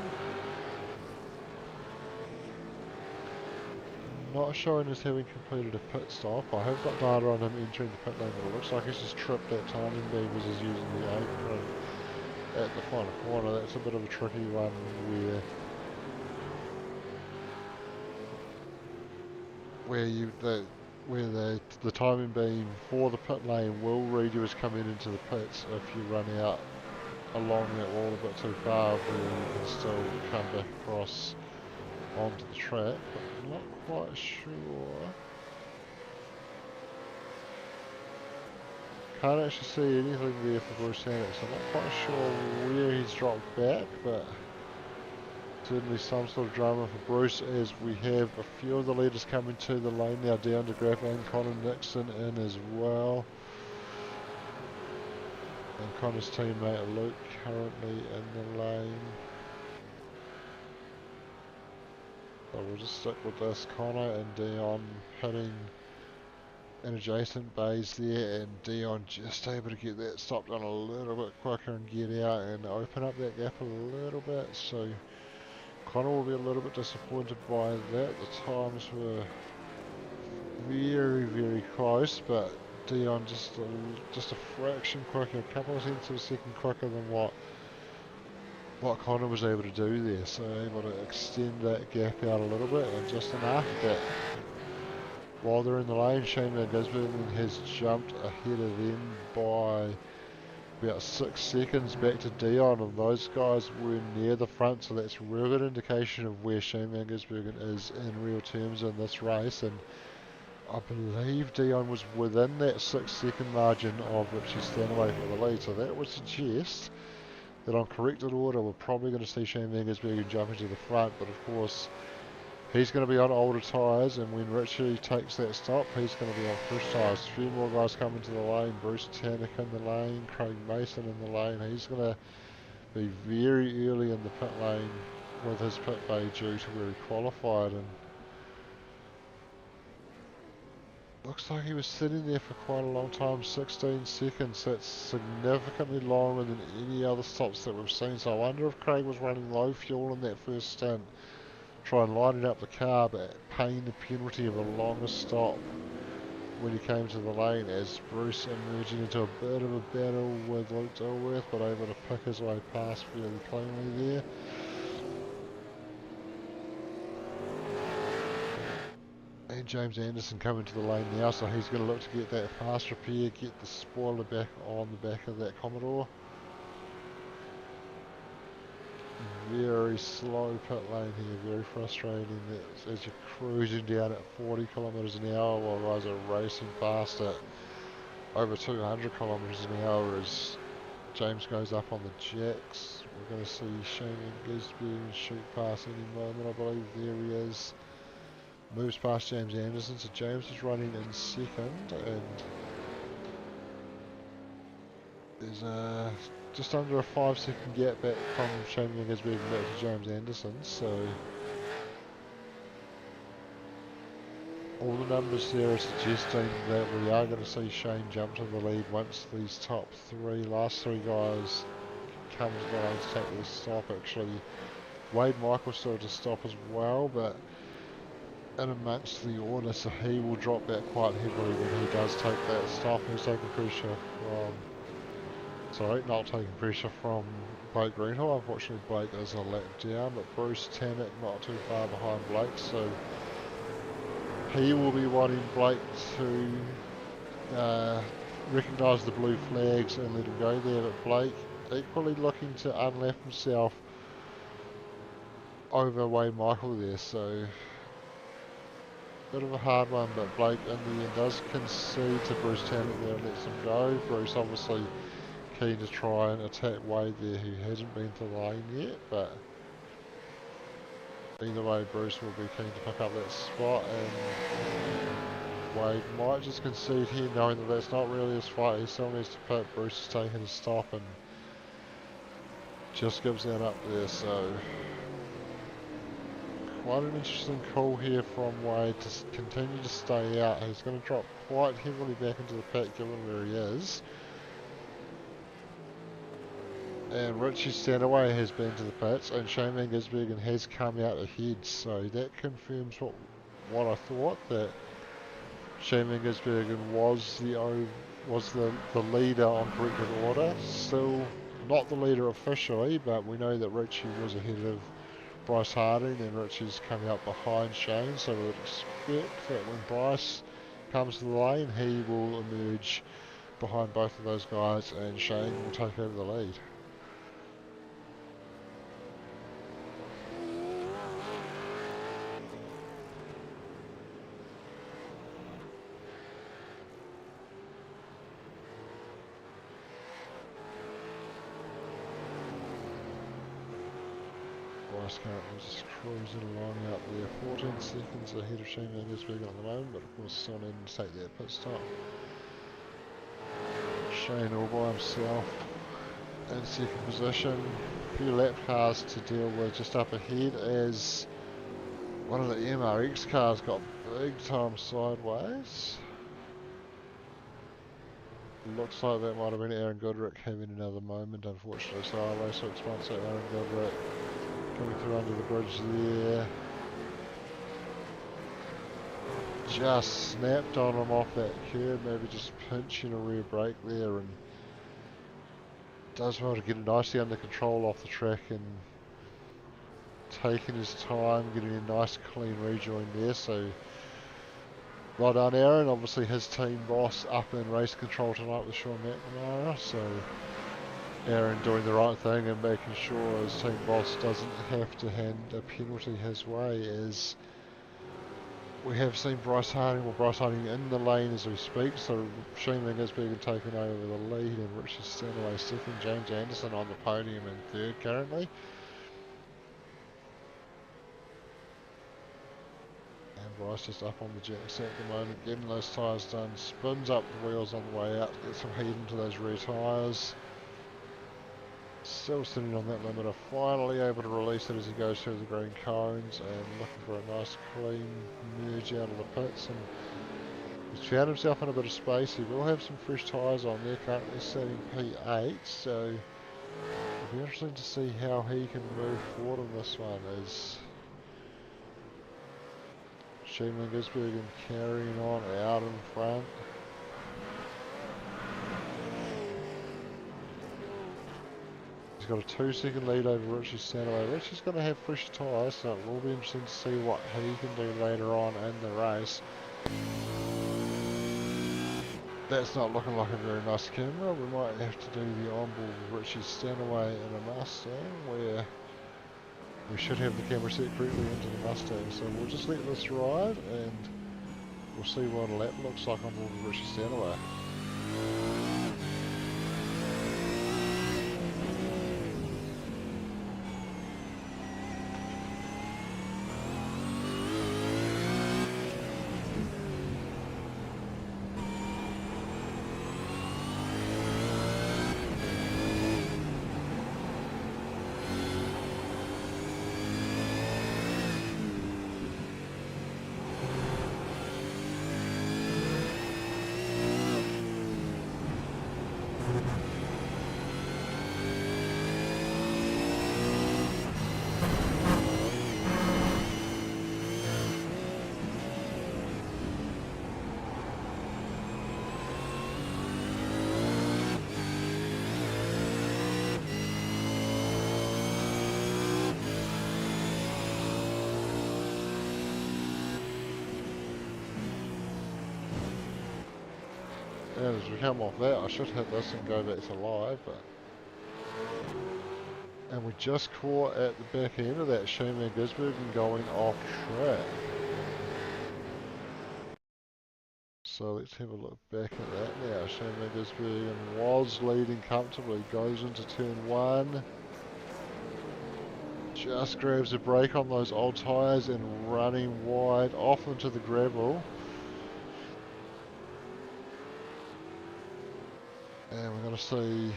Not showing as having completed a pit stop. I have got data on him entering the pit lane, but it looks like he's just tripped that timing beam as he's using the apron at the final corner. That's a bit of a tricky one where the the timing being for the pit lane will read you as coming into the pits if you run out along that wall a bit too far, where you can still come back across onto the track, but I'm not quite sure. Can't actually see anything there for Bruce Hannock, so I'm not quite sure where he's dropped back, but certainly some sort of drama for Bruce, as we have a few of the leaders coming to the lane now, down to Graf and Connor Nixon in as well. And Connor's teammate Luke currently in the lane. So we'll just stick with this. Connor and Dion hitting in adjacent bays there, and Dion just able to get that stop done a little bit quicker and get out and open up that gap a little bit. So Connor will be a little bit disappointed by that. The times were very, very close, but Dion just a fraction quicker, a couple of tenths of a second quicker than what Connor was able to do there. So able to extend that gap out a little bit, and just enough that while they're in the lane, Shane Van Gisbergen has jumped ahead of them by about 6 seconds back to Dion, and those guys were near the front, so that's a real good indication of where Shane Van Gisbergen is in real terms in this race. And I believe Dion was within that 6-second margin of Richie Stanaway for the lead, so that would suggest that on corrected order we're probably going to see Shane Van Gisbergen jumping to the front, but of course he's going to be on older tyres, and when Richie takes that stop, he's going to be on fresh tyres. A few more guys coming to the lane. Bruce Tannock in the lane, Craig Mason in the lane. He's going to be very early in the pit lane with his pit bay due to where he qualified, and looks like he was sitting there for quite a long time, 16 seconds. That's significantly longer than any other stops that we've seen, so I wonder if Craig was running low fuel in that first stint, try and lighting up the car, but paying the penalty of a longer stop when he came to the lane, as Bruce emerging into a bit of a battle with Luke Dilworth, but able to pick his way past fairly cleanly there. And James Anderson coming to the lane now, so he's going to look to get that fast repair, get the spoiler back on the back of that Commodore. Very slow pit lane here, very frustrating as you're cruising down at 40 kilometres an hour while guys are racing past at over 200 kilometres an hour as James goes up on the jacks. We're going to see Shane Gisbergen shoot past any moment, I believe. There he is. Moves past James Anderson, so James is running in second, and there's just under a 5-second gap back from Shane Gisbergen back to James Anderson, so all the numbers there are suggesting that we are going to see Shane jump to the lead once these last three guys come to the lane to take their stop. Actually, Wade Michael still to stop as well, but in amongst the order, so he will drop back quite heavily when he does take that stop. He's taking pressure from, sorry, not taking pressure from Blake Greenhill. Unfortunately, Blake is a lap down, but Bruce Tannock not too far behind Blake, so he will be wanting Blake to recognise the blue flags and let him go there, but Blake equally looking to unlap himself over Wade Michael there, so bit of a hard one, but Blake in the end does concede to Bruce Tannock there and lets him go. Bruce obviously keen to try and attack Wade there, who hasn't been to the lane yet, but either way Bruce will be keen to pick up that spot, and Wade might just concede here knowing that that's not really his fight. He still needs to pit. Bruce is taking his stop and just gives that up there, so quite an interesting call here from Wade to continue to stay out. He's going to drop quite heavily back into the pit given where he is. And Richie Stanaway has been to the pits, and Shane Van Gisbergen has come out ahead, so that confirms what I thought, that Shane Van Gisbergen was the leader on corrected order. Still not the leader officially, but we know that Richie was ahead of Bryce Harding, and Richie's coming up behind Shane, so we would expect that when Bryce comes to the lane, he will emerge behind both of those guys and Shane will take over the lead. Bryce currently just cruising along out there, 14 seconds ahead of Shane Mangersberg at the moment, but of course still needing to take that pit stop. Shane all by himself in second position. A few lap cars to deal with just up ahead as one of the MRX cars got big time sideways. Looks like that might have been Aaron Goodrick having another moment, unfortunately. So our race looks once at Aaron Goodrick coming through under the bridge there. Just snapped on him off that curb, maybe just pinching a rear brake there, and does well to get it nicely under control off the track and taking his time, getting a nice clean rejoin there. So well done, Aaron. Obviously his team boss up in race control tonight with Sean McNamara, so Aaron doing the right thing and making sure his team boss doesn't have to hand a penalty his way, as we have seen Bryce Harding in the lane as we speak. So Shane Mangersberg taking over the lead and Richard Stanaway second, James Anderson on the podium in third currently. Bryce just up on the jacks at the moment, getting those tyres done, spins up the wheels on the way out, gets some heat into those rear tyres. Still sitting on that limiter, finally able to release it as he goes through the green cones and looking for a nice clean merge out of the pits. And he's found himself in a bit of space. He will have some fresh tyres on there, currently sitting P8, so it'll be interesting to see how he can move forward in this one, as Shane Mangersberg carrying on out in front. He's got a 2-second lead over Richie Stanaway. Richie's going to have fresh tyres, so it will be interesting to see what he can do later on in the race. That's not looking like a very nice camera. We might have to do the onboard with Richie Stanaway in a Mustang, where we should have the camera set correctly into the Mustang. So we'll just let this ride and we'll see what a lap looks like on board with Richie Stanaway. And as we come off that, I should hit this and go back to live, but... And we just caught at the back end of that Shane Mangersberg going off track. So let's have a look back at that now. Shane Mangersberg was leading comfortably, goes into turn 1. Just grabs a brake on those old tyres and running wide off into the gravel. And we're going to see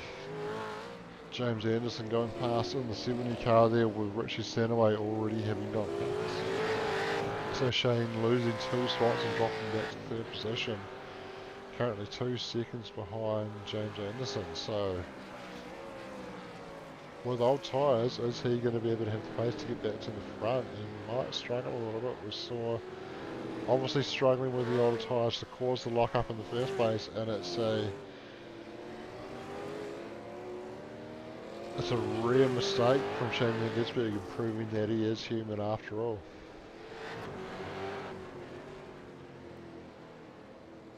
James Anderson going past in the 70 car there, with Richie Stanaway already having gone past. So Shane losing 2 spots and dropping back to 3rd position. Currently 2 seconds behind James Anderson. So with old tyres, is he going to be able to have the pace to get back to the front? He might struggle a little bit. We saw obviously struggling with the older tyres to cause the lock up in the first place, and it's a rare mistake from Shane Mangersberg, proving that he is human after all.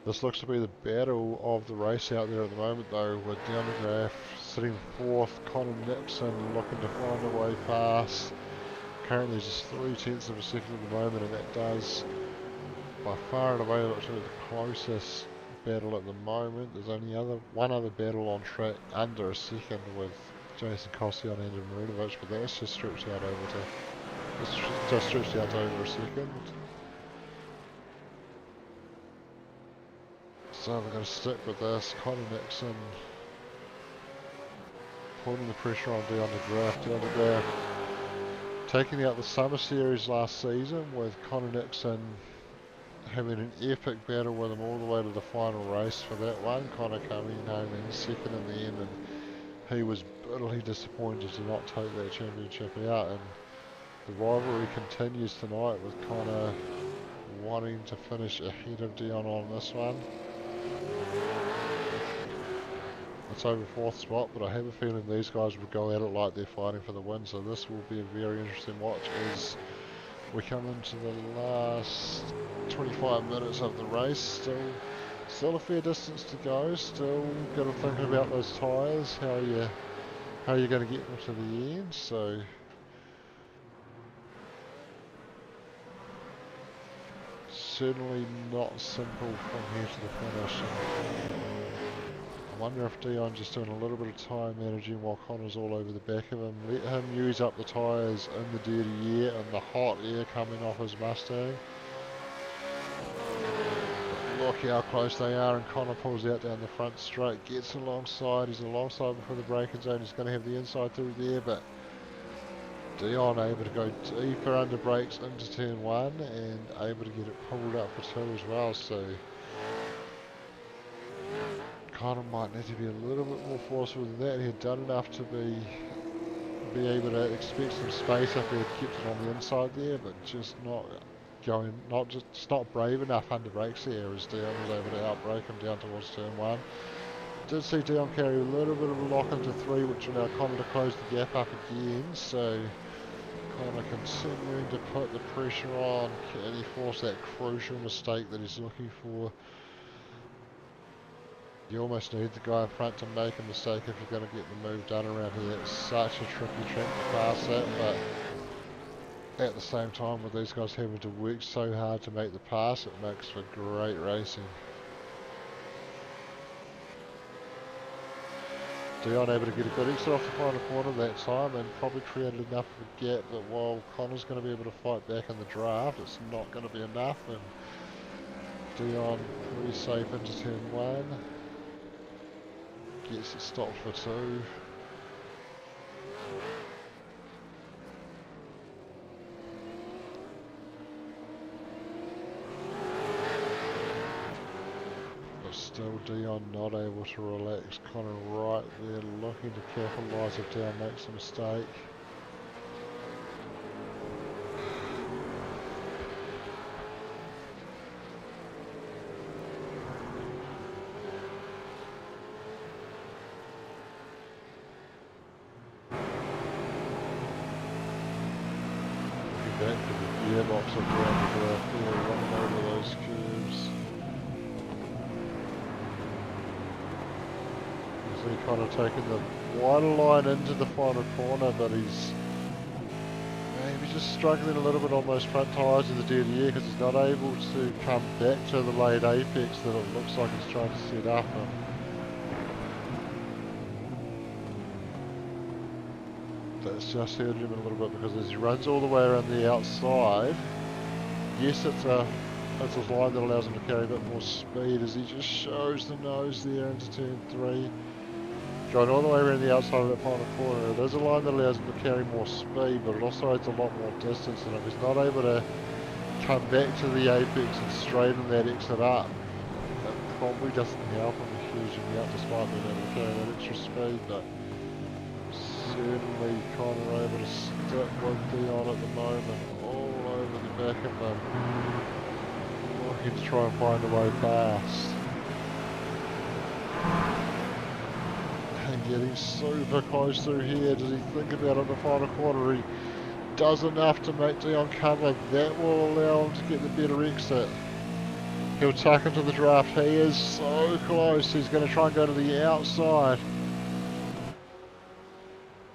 This looks to be the battle of the race out there at the moment though, with down the graph sitting fourth, Connor Nixon looking to find a way past. Currently just 3/10 of a second at the moment, and that does by far and away look to be the closest battle at the moment. There's only one other battle on track under a second with Jason Koscielny and Andrew Marinovich, but that's just stretched out over a second. So we're going to stick with this. Connor Nixon putting the pressure on down the graph. Taking out the Summer Series last season with Connor Nixon having an epic battle with him all the way to the final race for that one. Connor coming home in second in the end, and he was bitterly disappointed to not take that championship out. And the rivalry continues tonight with Connor wanting to finish ahead of Dion on this one. It's over fourth spot, but I have a feeling these guys will go at it like they're fighting for the win, so this will be a very interesting watch as we come into the last 25 minutes of the race. Still a fair distance to go, still got to think about those tyres, how are you going to get them to the end, so certainly not simple from here to the finish. I wonder if Dion's just doing a little bit of tyre managing while Connor's all over the back of him. Let him use up the tyres in the dirty air and the hot air coming off his Mustang. But look how close they are, and Connor pulls out down the front straight, gets alongside. He's alongside before the braking zone. He's going to have the inside through there, but Dion able to go deeper under brakes into turn one and able to get it pulled up for two as well. So Connor might need to be a little bit more forceful than that. He had done enough to be able to expect some space if he had kept it on the inside there, but just not brave enough under brakes there as Dion was able to outbrake him down towards turn one. Did see Dion carry a little bit of a lock into three, which will allow Connor to close the gap up again. So Connor continuing to put the pressure on. Can he force that crucial mistake that he's looking for? You almost need the guy in front to make a mistake if you're going to get the move done around here. It's such a tricky track to pass that, but at the same time with these guys having to work so hard to make the pass, it makes for great racing. Dion able to get a good exit off the final corner that time and probably created enough of a gap that while Connor's going to be able to fight back in the draft, it's not going to be enough, and Dion pretty safe into turn one. Gets it stopped for two. But still Dion not able to relax. Connor right there looking to capitalise if Dion makes a mistake. Back to the gearbox of around the graph there, running over those curves. You see Connor taking the wider line into the final corner, but he's maybe just struggling a little bit on those front tyres in the dirty air because he's not able to come back to the late apex that it looks like he's trying to set up. That's just hurted him a little bit because as he runs all the way around the outside, yes, it's a line that allows him to carry a bit more speed as he just shows the nose there into turn three. Going all the way around the outside of that final corner, it is a line that allows him to carry more speed, but it also adds a lot more distance, and if he's not able to come back to the apex and straighten that exit up, it probably doesn't help him a huge amount despite being able to carry that extra speed. But certainly Connor able to stick with Dion at the moment, all over the back of him, looking to try and find a way past. And getting super close through here. Does he think about it in the final quarter? He does enough to make Dion cover. That will allow him to get the better exit. He'll tuck into the draft. He is so close. He's going to try and go to the outside.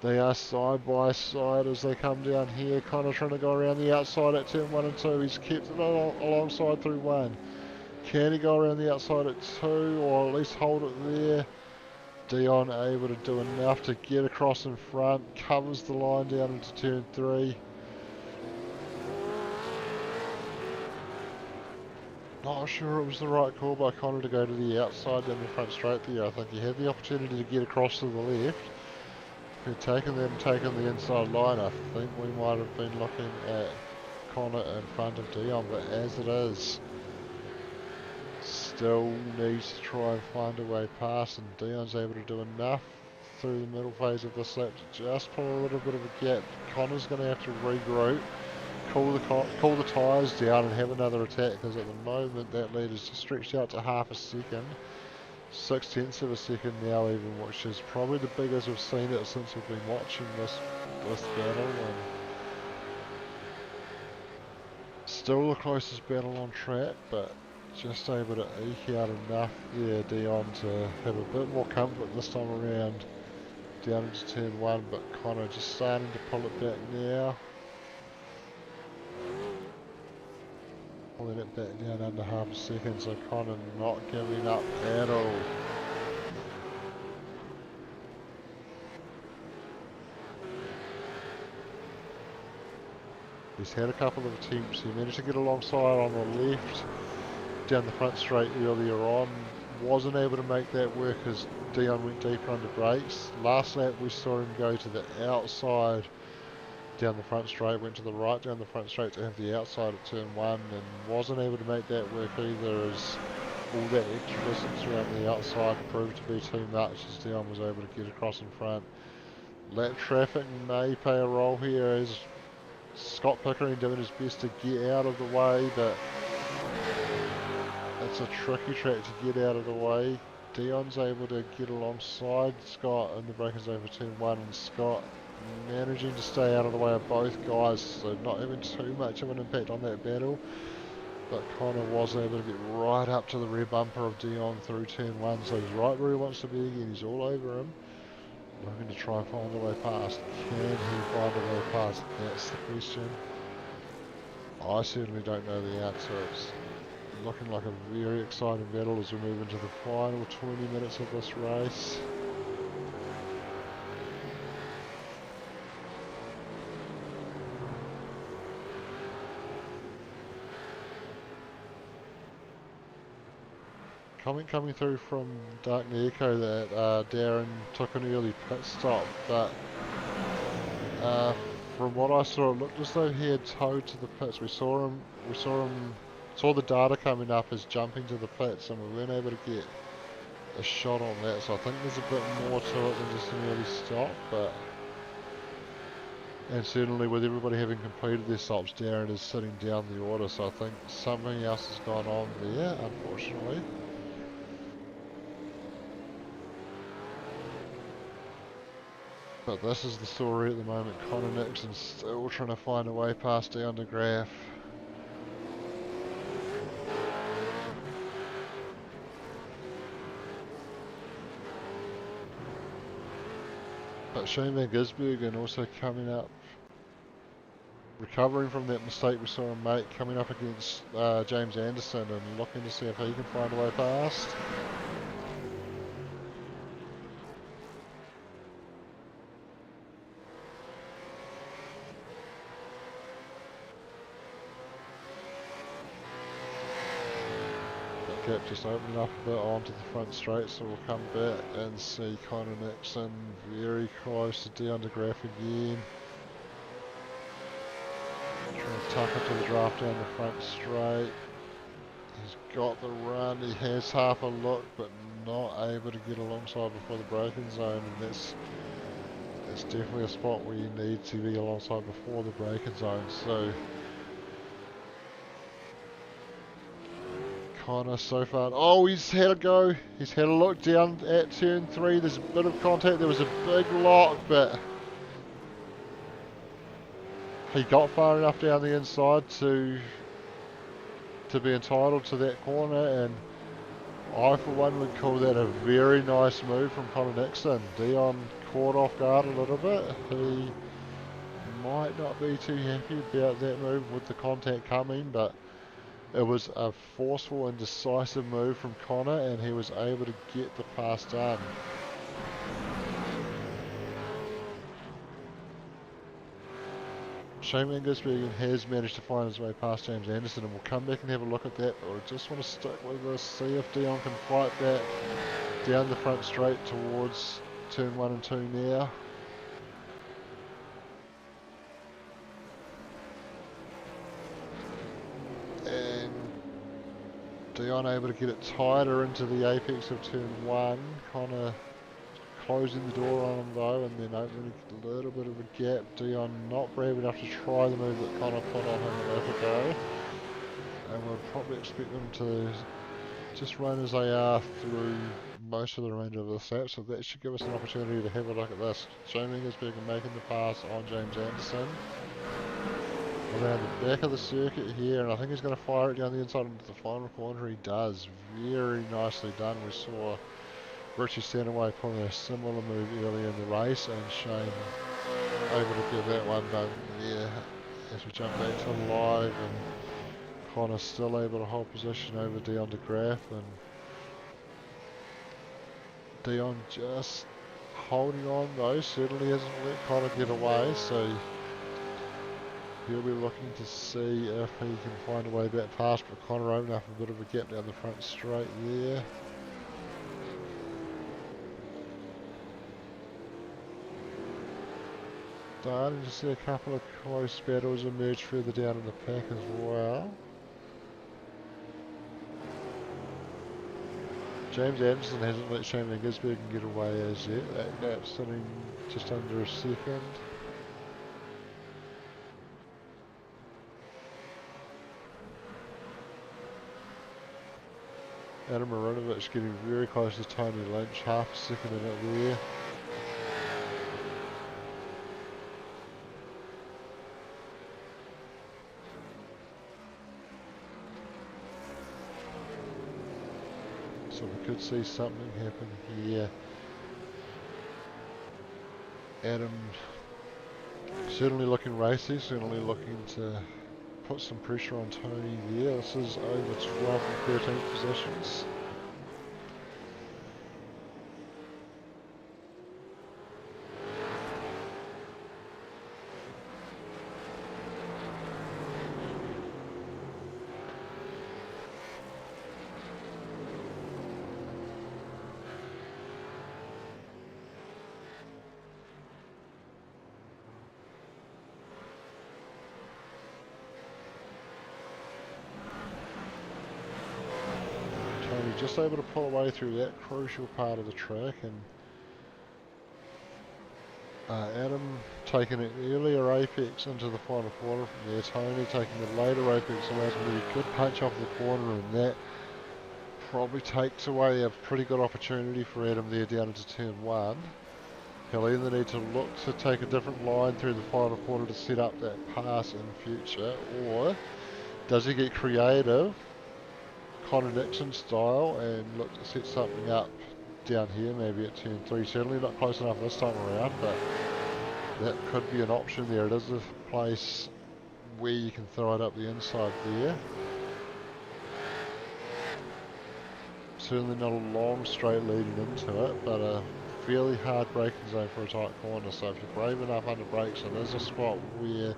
They are side by side as they come down here. Connor trying to go around the outside at turn 1 and 2. He's kept it alongside through 1. Can he go around the outside at 2 or at least hold it there? Dion able to do enough to get across in front. Covers the line down into turn 3. Not sure it was the right call by Connor to go to the outside down the front straight there. I think he had the opportunity to get across to the left. If he'd taken the inside line, I think we might have been looking at Connor in front of Dion, but as it is, still needs to try and find a way past, and Dion's able to do enough through the middle phase of this lap to just pull a little bit of a gap. Connor's going to have to regroup, cool the tyres down and have another attack, because at the moment that lead is just stretched out to half a second. 0.6 of a second now even, which is probably the biggest we've seen it since we've been watching this battle, and still the closest battle on track, but just able to eke out enough there, Dion, to have a bit more comfort this time around down into turn 1, but Connor just starting to pull it back now. Pulling it back down under half a second, so Connor not giving up at all. He's had a couple of attempts. He managed to get alongside on the left down the front straight earlier on. Wasn't able to make that work as Dion went deeper under brakes. Last lap we saw him go to the outside down the front straight, went to the right down the front straight to have the outside at turn 1, and wasn't able to make that work either, as all that extra distance around the outside proved to be too much as Dion was able to get across in front. Lap traffic may play a role here as Scott Pickering doing his best to get out of the way, but it's a tricky track to get out of the way. Dion's able to get alongside Scott in the braking zone for turn 1, and Scott managing to stay out of the way of both guys, so not having too much of an impact on that battle. But Connor was able to get right up to the rear bumper of Dion through turn 1, so he's right where he wants to be again. He's all over him, looking to try and find a way past. Can he find a way past? That's the question. I certainly don't know the answer. It's looking like a very exciting battle as we move into the final 20 minutes of this race. Coming through from Dark Echo that Darren took an early pit stop, but from what I saw, it looked as though he had towed to the pits. We saw the data coming up as jumping to the pits, and we weren't able to get a shot on that. So I think there's a bit more to it than just an early stop, but and certainly with everybody having completed their stops, Darren is sitting down the order. So I think something else has gone on there, unfortunately. But this is the story at the moment. Connor Nixon still trying to find a way past Dion de Graaf. But Shane Van Gisbergen also coming up, recovering from that mistake we saw him make, coming up against James Anderson and looking to see if he can find a way past. Gap just opening up a bit onto the front straight, so we'll come back and see Connor Nixon very close to Dion de Graaf again. Trying to tuck it to the draft down the front straight. He's got the run, he has half a look, but not able to get alongside before the braking zone, and that's definitely a spot where you need to be alongside before the braking zone. So Connor so far, oh, he's had a go, he's had a look down at turn 3, there's a bit of contact, there was a big lock, but he got far enough down the inside to to be entitled to that corner, and I for one would call that a very nice move from Connor Nixon. Dion caught off guard a little bit. He might not be too happy about that move with the contact coming, but it was a forceful and decisive move from Connor, and he was able to get the pass done. Shane Van Gisbergen has managed to find his way past James Anderson, and we'll come back and have a look at that, but I just want to stick with this, see if Dion can fight back down the front straight towards turn 1 and 2 now. And Dion able to get it tighter into the apex of turn 1, Connor closing the door on him though, and then opening a little bit of a gap. Dion not brave enough to try the move that Connor put on him a lap ago, and we'll probably expect them to just run as they are through most of the remainder of this lap, so that should give us an opportunity to have a look at this. Shane Gisbergen making the pass on James Anderson around the back of the circuit here, and I think he's going to fire it down the inside into the final corner. He does. Very nicely done. We saw Richie Stanaway pulling a similar move earlier in the race, and Shane able to get that one done. Yeah, as we jump back to live, and Connor still able to hold position over Dion de Graaf, and Dion just holding on though, certainly hasn't let Connor get away, so he'll be looking to see if he can find a way back past, but Connor opening up a bit of a gap down the front straight there. Starting to see a couple of close battles emerge further down in the pack as well. James Anderson hasn't let Shane Van Gisbergen get away as yet. That gap's sitting just under a second. Adam Marinovich getting very close to Tony Lynch, half a second in it there. So we could see something happen here. Adam certainly looking racy, certainly looking to put some pressure on Tony there. This is over 12 and 13 positions. Just able to pull away through that crucial part of the track, and Adam taking an earlier apex into the final corner from there. Tony taking the later apex allows him to get a good punch off the corner, and that probably takes away a pretty good opportunity for Adam there down into turn 1. He'll either need to look to take a different line through the final corner to set up that pass in future, or does he get creative Connor Nixon style and look to set something up down here, maybe at turn 3. Certainly not close enough this time around, but that could be an option there. It is a place where you can throw it up the inside there. Certainly not a long straight leading into it, but a fairly hard braking zone for a tight corner, so if you're brave enough under brakes, and there's a spot where you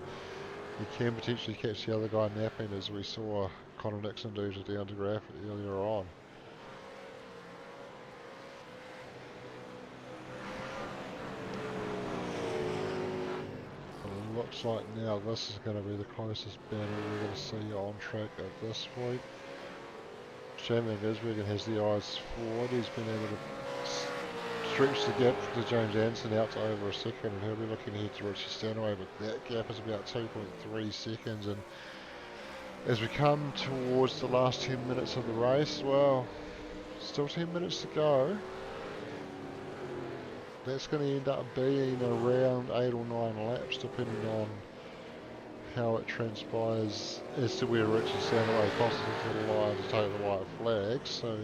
can potentially catch the other guy napping, as we saw Connor Nixon do to Dion de Graaf earlier on. But it looks like now this is going to be the closest battle we're going to see on track at this point. Shane Van Gisbergen has the eyes forward. He's been able to stretch the gap to James Anderson out to over a second, and he'll be looking ahead to Richie Stanaway, but that gap is about 2.3 seconds, and as we come towards the last 10 minutes of the race, well, still 10 minutes to go. That's going to end up being around 8 or 9 laps, depending on how it transpires as to where Richie Sandaway crosses into the line to take the white flag. So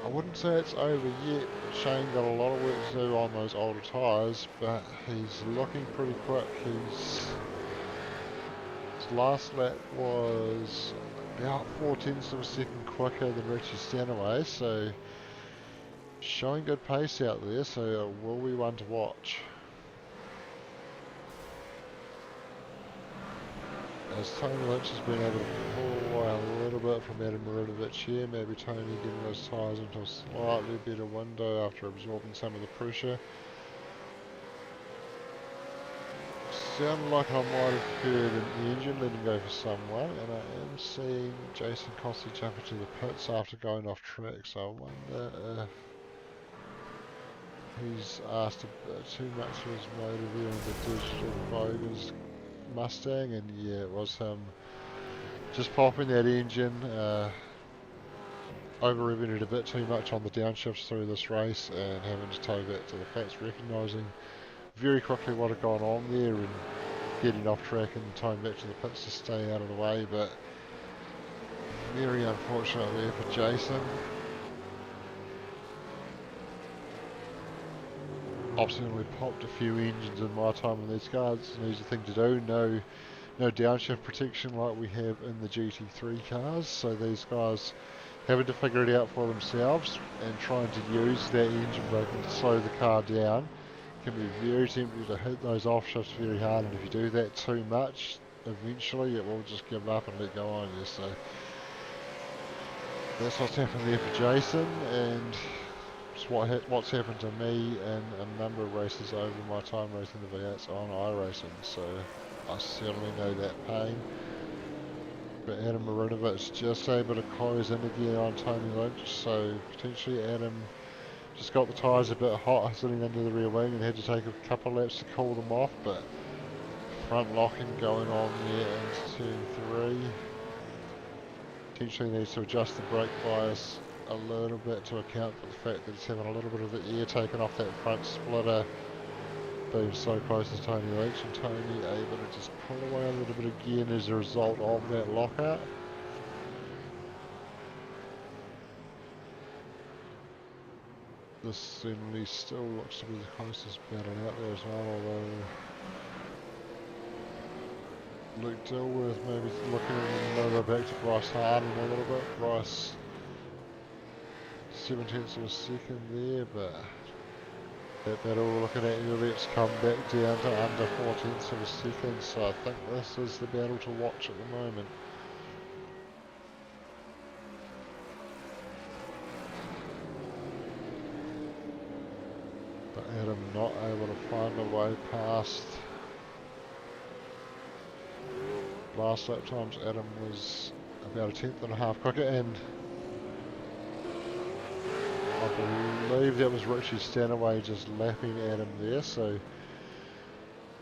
I wouldn't say it's over yet. Shane got a lot of work to do on those older tyres, but he's looking pretty quick. His last lap was about 4/10 of a second quicker than Richie Stanaway, so showing good pace out there, so will be one to watch. As Tony Lynch has been able to pull away a little bit from Adam Marinovich here, maybe Tony getting those tyres into a slightly better window after absorbing some of the pressure. Sounded like I might have heard an engine letting go for someone, and I am seeing Jason Cossey jump into the pits after going off track, so I wonder if he's asked a bit too much of his motor there in the digital bogus Mustang, and yeah, it was him just popping that engine, over-revving it a bit too much on the downshifts through this race and having to tow back to the pits, recognising very quickly what had gone on there and getting off track and towing back to the pits to stay out of the way, but very unfortunate there for Jason. Obviously we popped a few engines in my time on these cars. It's an easy thing to do. No downshift protection like we have in the GT3 cars, so these guys having to figure it out for themselves and trying to use that engine braking to slow the car down. Can be very tempting to hit those off shifts very hard, and if you do that too much, eventually it will just give up and let go on you. So that's what's happened there for Jason, and it's what's happened to me in a number of races over my time racing the V8s on iRacing. So I certainly know that pain. But Adam Marinovich just able to close in again on Tony Lynch, so potentially Adam just got the tyres a bit hot sitting under the rear wing and had to take a couple of laps to cool them off, but front locking going on there into turn 3. Potentially needs to adjust the brake bias a little bit to account for the fact that it's having a little bit of the air taken off that front splitter, being so close to Tony Lynch, and Tony able to just pull away a little bit again as a result of that lockout. This certainly still looks to be the closest battle out there as well, although Luke Dilworth maybe looking a little bit back to Bryce Harden a little bit. Bryce 0.7 of a second there, but that battle we're looking at earlier, it's come back down to under 0.4 of a second, so I think this is the battle to watch at the moment. But Adam not able to find a way past. Last lap times Adam was about a 1/10.5 quicker, and I believe that was Richie Stanaway just lapping Adam there, so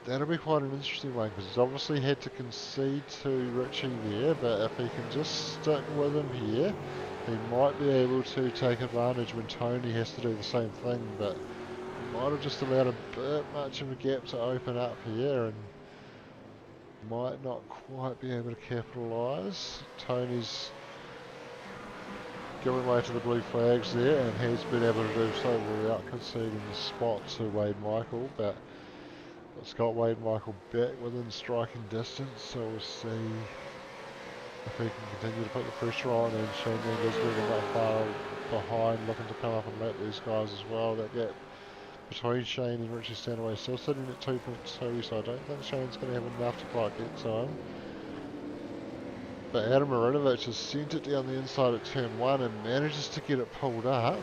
that'll be quite an interesting one, because he's obviously had to concede to Richie there, but if he can just stick with him here, he might be able to take advantage when Tony has to do the same thing, but might have just allowed a bit much of a gap to open up here and might not quite be able to capitalise. Tony's giving way to the blue flags there and has been able to do so without conceding the spot to Wade Michael, but it's got Wade Michael back within striking distance, so we'll see if he can continue to put the pressure on, and Shane Mendes moving not far behind, looking to come up and lap these guys as well. That gap between Shane and Richie Stanaway still sitting at 2.2, so I don't think Shane's going to have enough to quite get to him. But Adam Marinovich has sent it down the inside at turn 1 and manages to get it pulled up.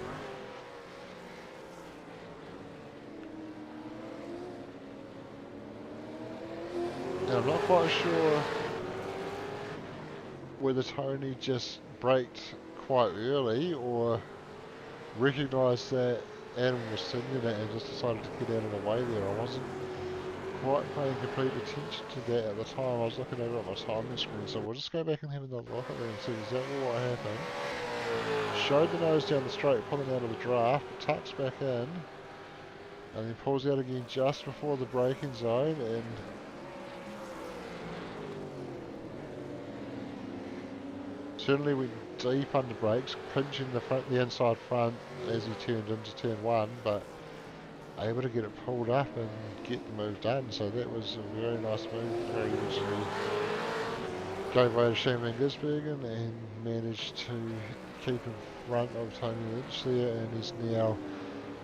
Now I'm not quite sure whether Tony just braked quite early or recognised that Adam was sitting in it and just decided to get out of the way there. I wasn't quite paying complete attention to that at the time. I was looking over at my timing screen, so we'll just go back and have another look at that and see exactly what happened. Showed the nose down the straight, pulling out of the draft, tucks back in, and then pulls out again just before the braking zone, and certainly went deep under brakes, pinching the inside front as he turned into turn 1, but able to get it pulled up and get the move done. So that was a very nice move. Very eventually gave way to Shane Van Gisbergen and managed to keep in front of Tony Lynch there, and he's now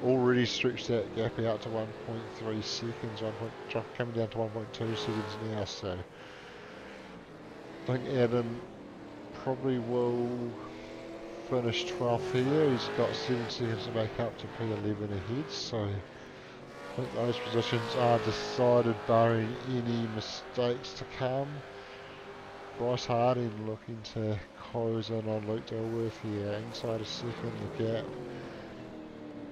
already stretched that gap out to 1.3 seconds, coming down to 1.2 seconds now. So I think Adam probably will finish 12th here. He's got 7 seconds to make up to P11 ahead, so I think those positions are decided barring any mistakes to come. Bryce Harding looking to close in on Luke Dilworth here, inside a second, the gap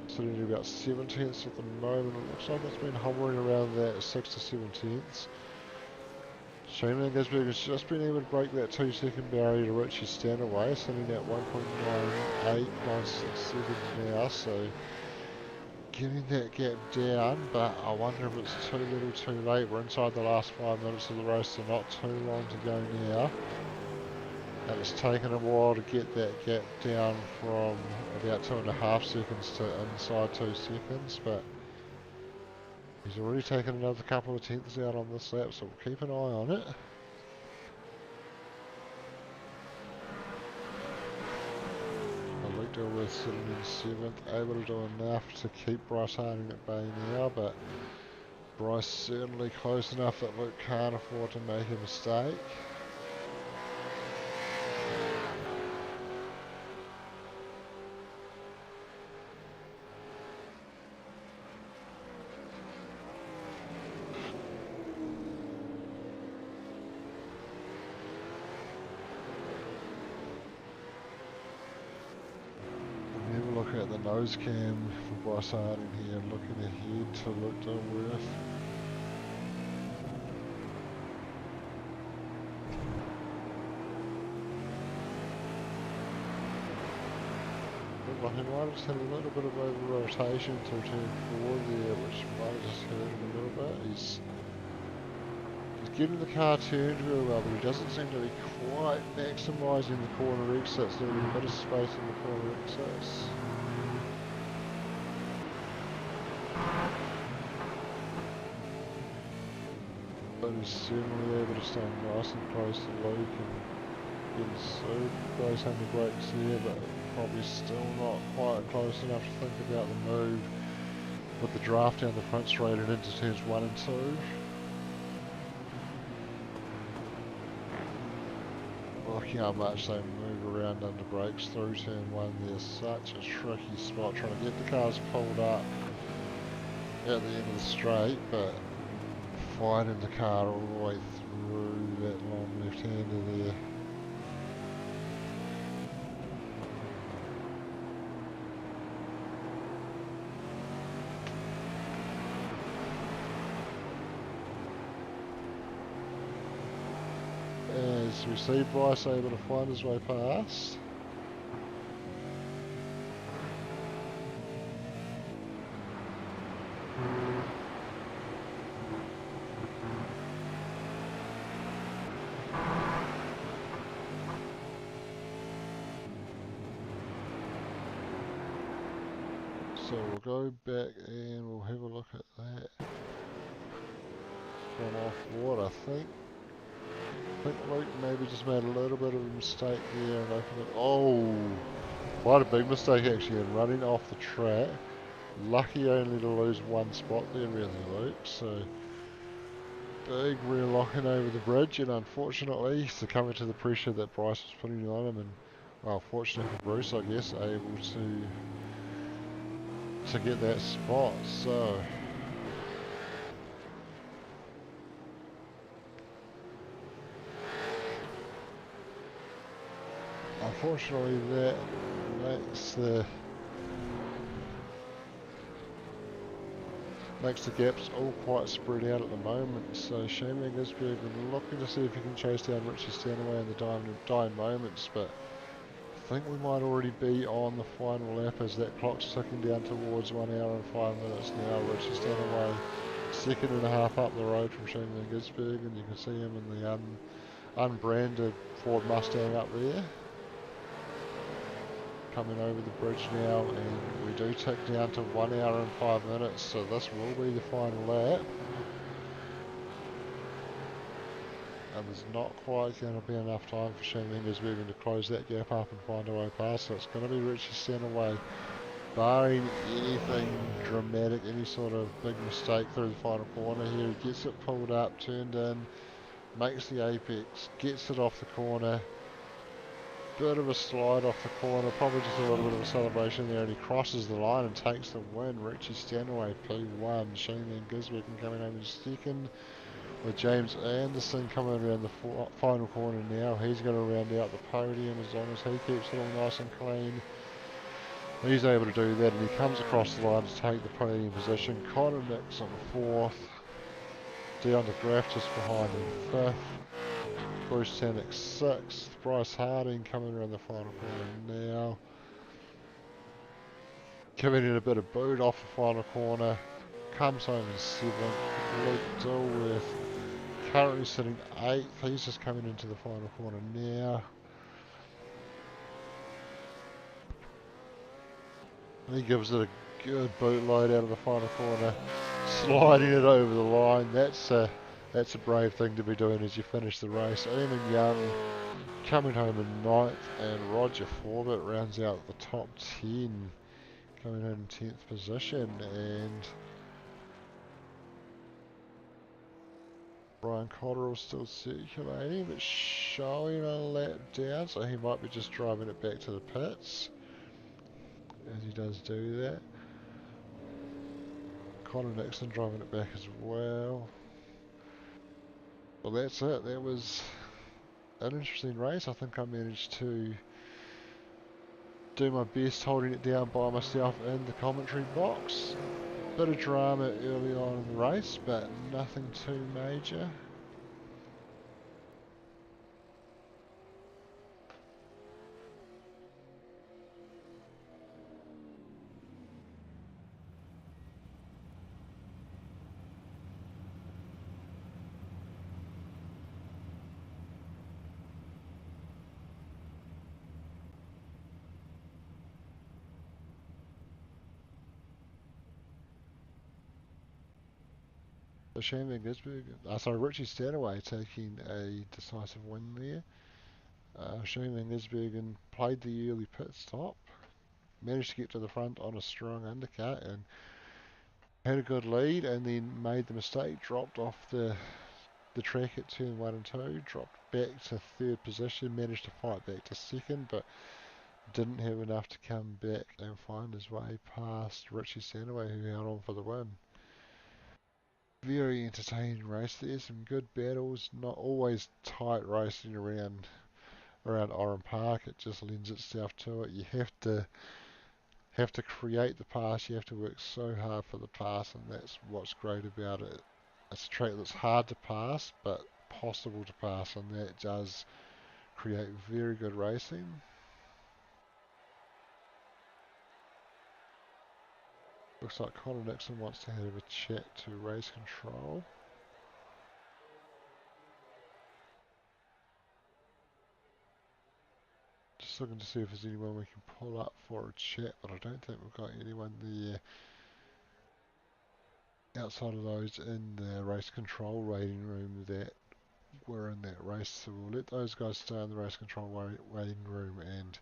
sitting at about 7 tenths at the moment. It looks like it's been hovering around that 6 to 7 tenths. Shane Van Gisbergen has just been able to break that 2 second barrier to Richie Stanaway, sitting at 1.9896 seconds now, so getting that gap down, but I wonder if it's too little too late. We're inside the last 5 minutes of the race, so not too long to go now. And it's taken a while to get that gap down from about 2.5 seconds to inside 2 seconds, but he's already taken another couple of tenths out on this lap, so we'll keep an eye on it. Luke Dilworth sitting in 7th, able to do enough to keep Bryce Harding at bay now, but Bryce certainly close enough that Luke can't afford to make a mistake. At the nose cam for Bryce Harding here, looking ahead to Luke Dilworth. Looked like he might have just had a little bit of over rotation to turn 4 there, which might have just hurt him a little bit. He's getting the car turned real well, but he doesn't seem to be quite maximising the corner exits. There's a bit of space in the corner exits. But he's certainly able to stay nice and close to Luke and getting so close under brakes there, but probably still not quite close enough to think about the move with the draft down the front straight and into turns 1 and 2. Look how much they move around under brakes through turn 1. There's such a tricky spot trying to get the cars pulled up at the end of the straight, but fighting the car all the way through that long left-hander there. As we see Bryce able to find his way past. So we'll go back and we'll have a look at that from off-board. I think Luke maybe just made a little bit of a mistake there and opened it. Oh, quite a big mistake actually in running off the track. Lucky only to lose 1 spot there really, Luke. So big rear locking over the bridge, and unfortunately succumbing to the pressure that Bryce was putting on him, and well, fortunately for Bruce, I guess, able to get that spot. So unfortunately that makes the gaps all quite spread out at the moment. So Shane Van Gisbergen looking to see if he can chase down Richie Stanaway in the dying moments, but I think we might already be on the final lap as that clock's ticking down towards 1 hour and 5 minutes now. Richie Stanaway 2.5 up the road from Shane Van Gisbergen, and you can see him in the unbranded Ford Mustang up there. coming over the bridge now, and we do tick down to 1 hour and 5 minutes, so this will be the final lap. And there's not quite going to be enough time for Shane Gisbergen to close that gap up and find a way past, so it's going to be Richie Stanaway, barring anything dramatic, any sort of big mistake through the final corner here. He gets it pulled up, turned in, makes the apex, gets it off the corner, bit of a slide off the corner, probably just a little bit of a celebration there, and he crosses the line and takes the win. Richie Stanaway P1, Shane Gisbergen coming home in second, with James Anderson coming around the final corner now. He's going to round out the podium as long as he keeps it all nice and clean. He's able to do that, and he comes across the line to take the podium position. Connor Nixon fourth, Dion DeGraff just behind him fifth, Bruce Tanek sixth, Bryce Harding coming around the final corner now, giving it a bit of boot off the final corner, comes home in seventh. Luke Dilworth currently sitting 8th, he's just coming into the final corner now. And he gives it a good bootload out of the final corner, sliding it over the line. That's a brave thing to be doing as you finish the race. Eamon Young coming home in 9th, and Roger Forbett rounds out the top 10, coming in 10th position, and Brian Cotterill still circulating, but showing a lap down, so he might be just driving it back to the pits, as he does do that. Connor Nixon driving it back as well. Well, that's it. That was an interesting race. I think I managed to do my best holding it down by myself in the commentary box. Bit of drama early on in the race, but nothing too major. So Shane Van Gisbergen, Richie Stanaway taking a decisive win there. Shane Van Gisbergen played the early pit stop, managed to get to the front on a strong undercut, and had a good lead, and then made the mistake, dropped off the track at turn 1 and 2, dropped back to 3rd position, managed to fight back to 2nd, but didn't have enough to come back and find his way past Richie Stanaway, who held on for the win. Very entertaining race there, some good battles, not always tight racing around Oran Park. It just lends itself to it. You have to create the pass, you have to work so hard for the pass, and that's what's great about it. It's a track that's hard to pass, but possible to pass, and that does create very good racing. Looks like Connor Nixon wants to have a chat to race control. Just looking to see if there's anyone we can pull up for a chat, but I don't think we've got anyone there outside of those in the race control waiting room that were in that race. So we'll let those guys stay in the race control waiting room and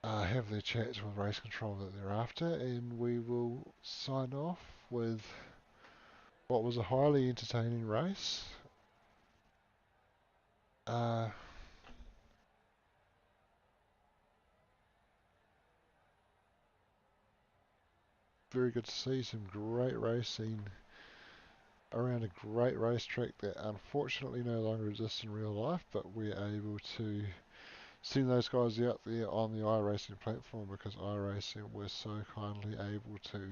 have their chats with race control that they're after, and we will sign off with what was a highly entertaining race. Very good to see some great racing around a great racetrack that unfortunately no longer exists in real life, but we're able to send those guys out there on the iRacing platform because iRacing was so kindly able to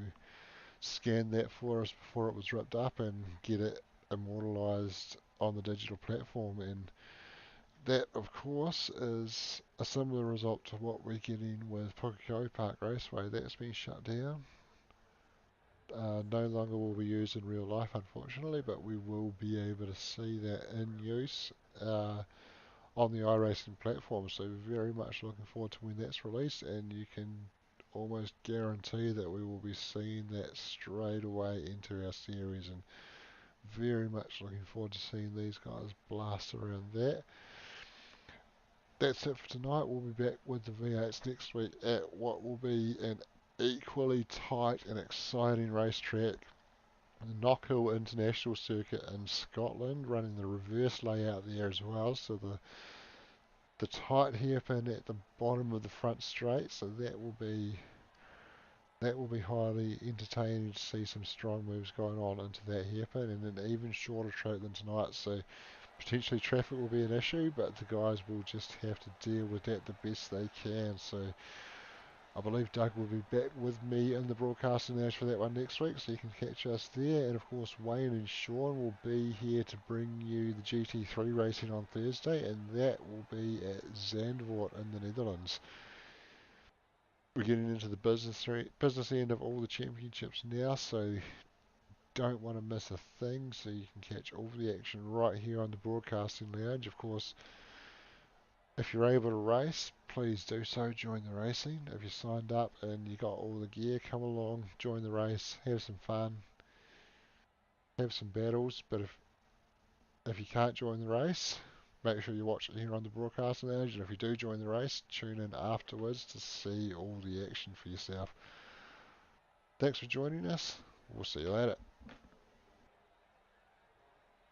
scan that for us before it was ripped up and get it immortalised on the digital platform, and that of course is a similar result to what we're getting with Pukekohe Park Raceway. That's been shut down. No longer will be used in real life unfortunately, but we will be able to see that in use on the iRacing platform. So very much looking forward to when that's released, and you can almost guarantee that we will be seeing that straight away into our series, and very much looking forward to seeing these guys blast around that. That's it for tonight. We'll be back with the V8s next week at what will be an equally tight and exciting racetrack, the Knockhill International Circuit in Scotland, running the reverse layout there as well. So the tight hairpin at the bottom of the front straight. So that will be highly entertaining to see some strong moves going on into that hairpin, and an even shorter track than tonight. So potentially traffic will be an issue, but the guys will just have to deal with that the best they can. So I believe Doug will be back with me in the broadcasting lounge for that one next week, so you can catch us there. And of course, Wayne and Sean will be here to bring you the GT3 racing on Thursday, and that will be at Zandvoort in the Netherlands. We're getting into the business end of all the championships now, so don't want to miss a thing. So you can catch all the action right here on the broadcasting lounge. Of course, if you're able to race, please do so. Join the racing. If you signed up and you got all the gear, come along, join the race, have some fun, have some battles. But if you can't join the race, make sure you watch it here on the broadcasting lounge. And if you do join the race, tune in afterwards to see all the action for yourself. Thanks for joining us. We'll see you later.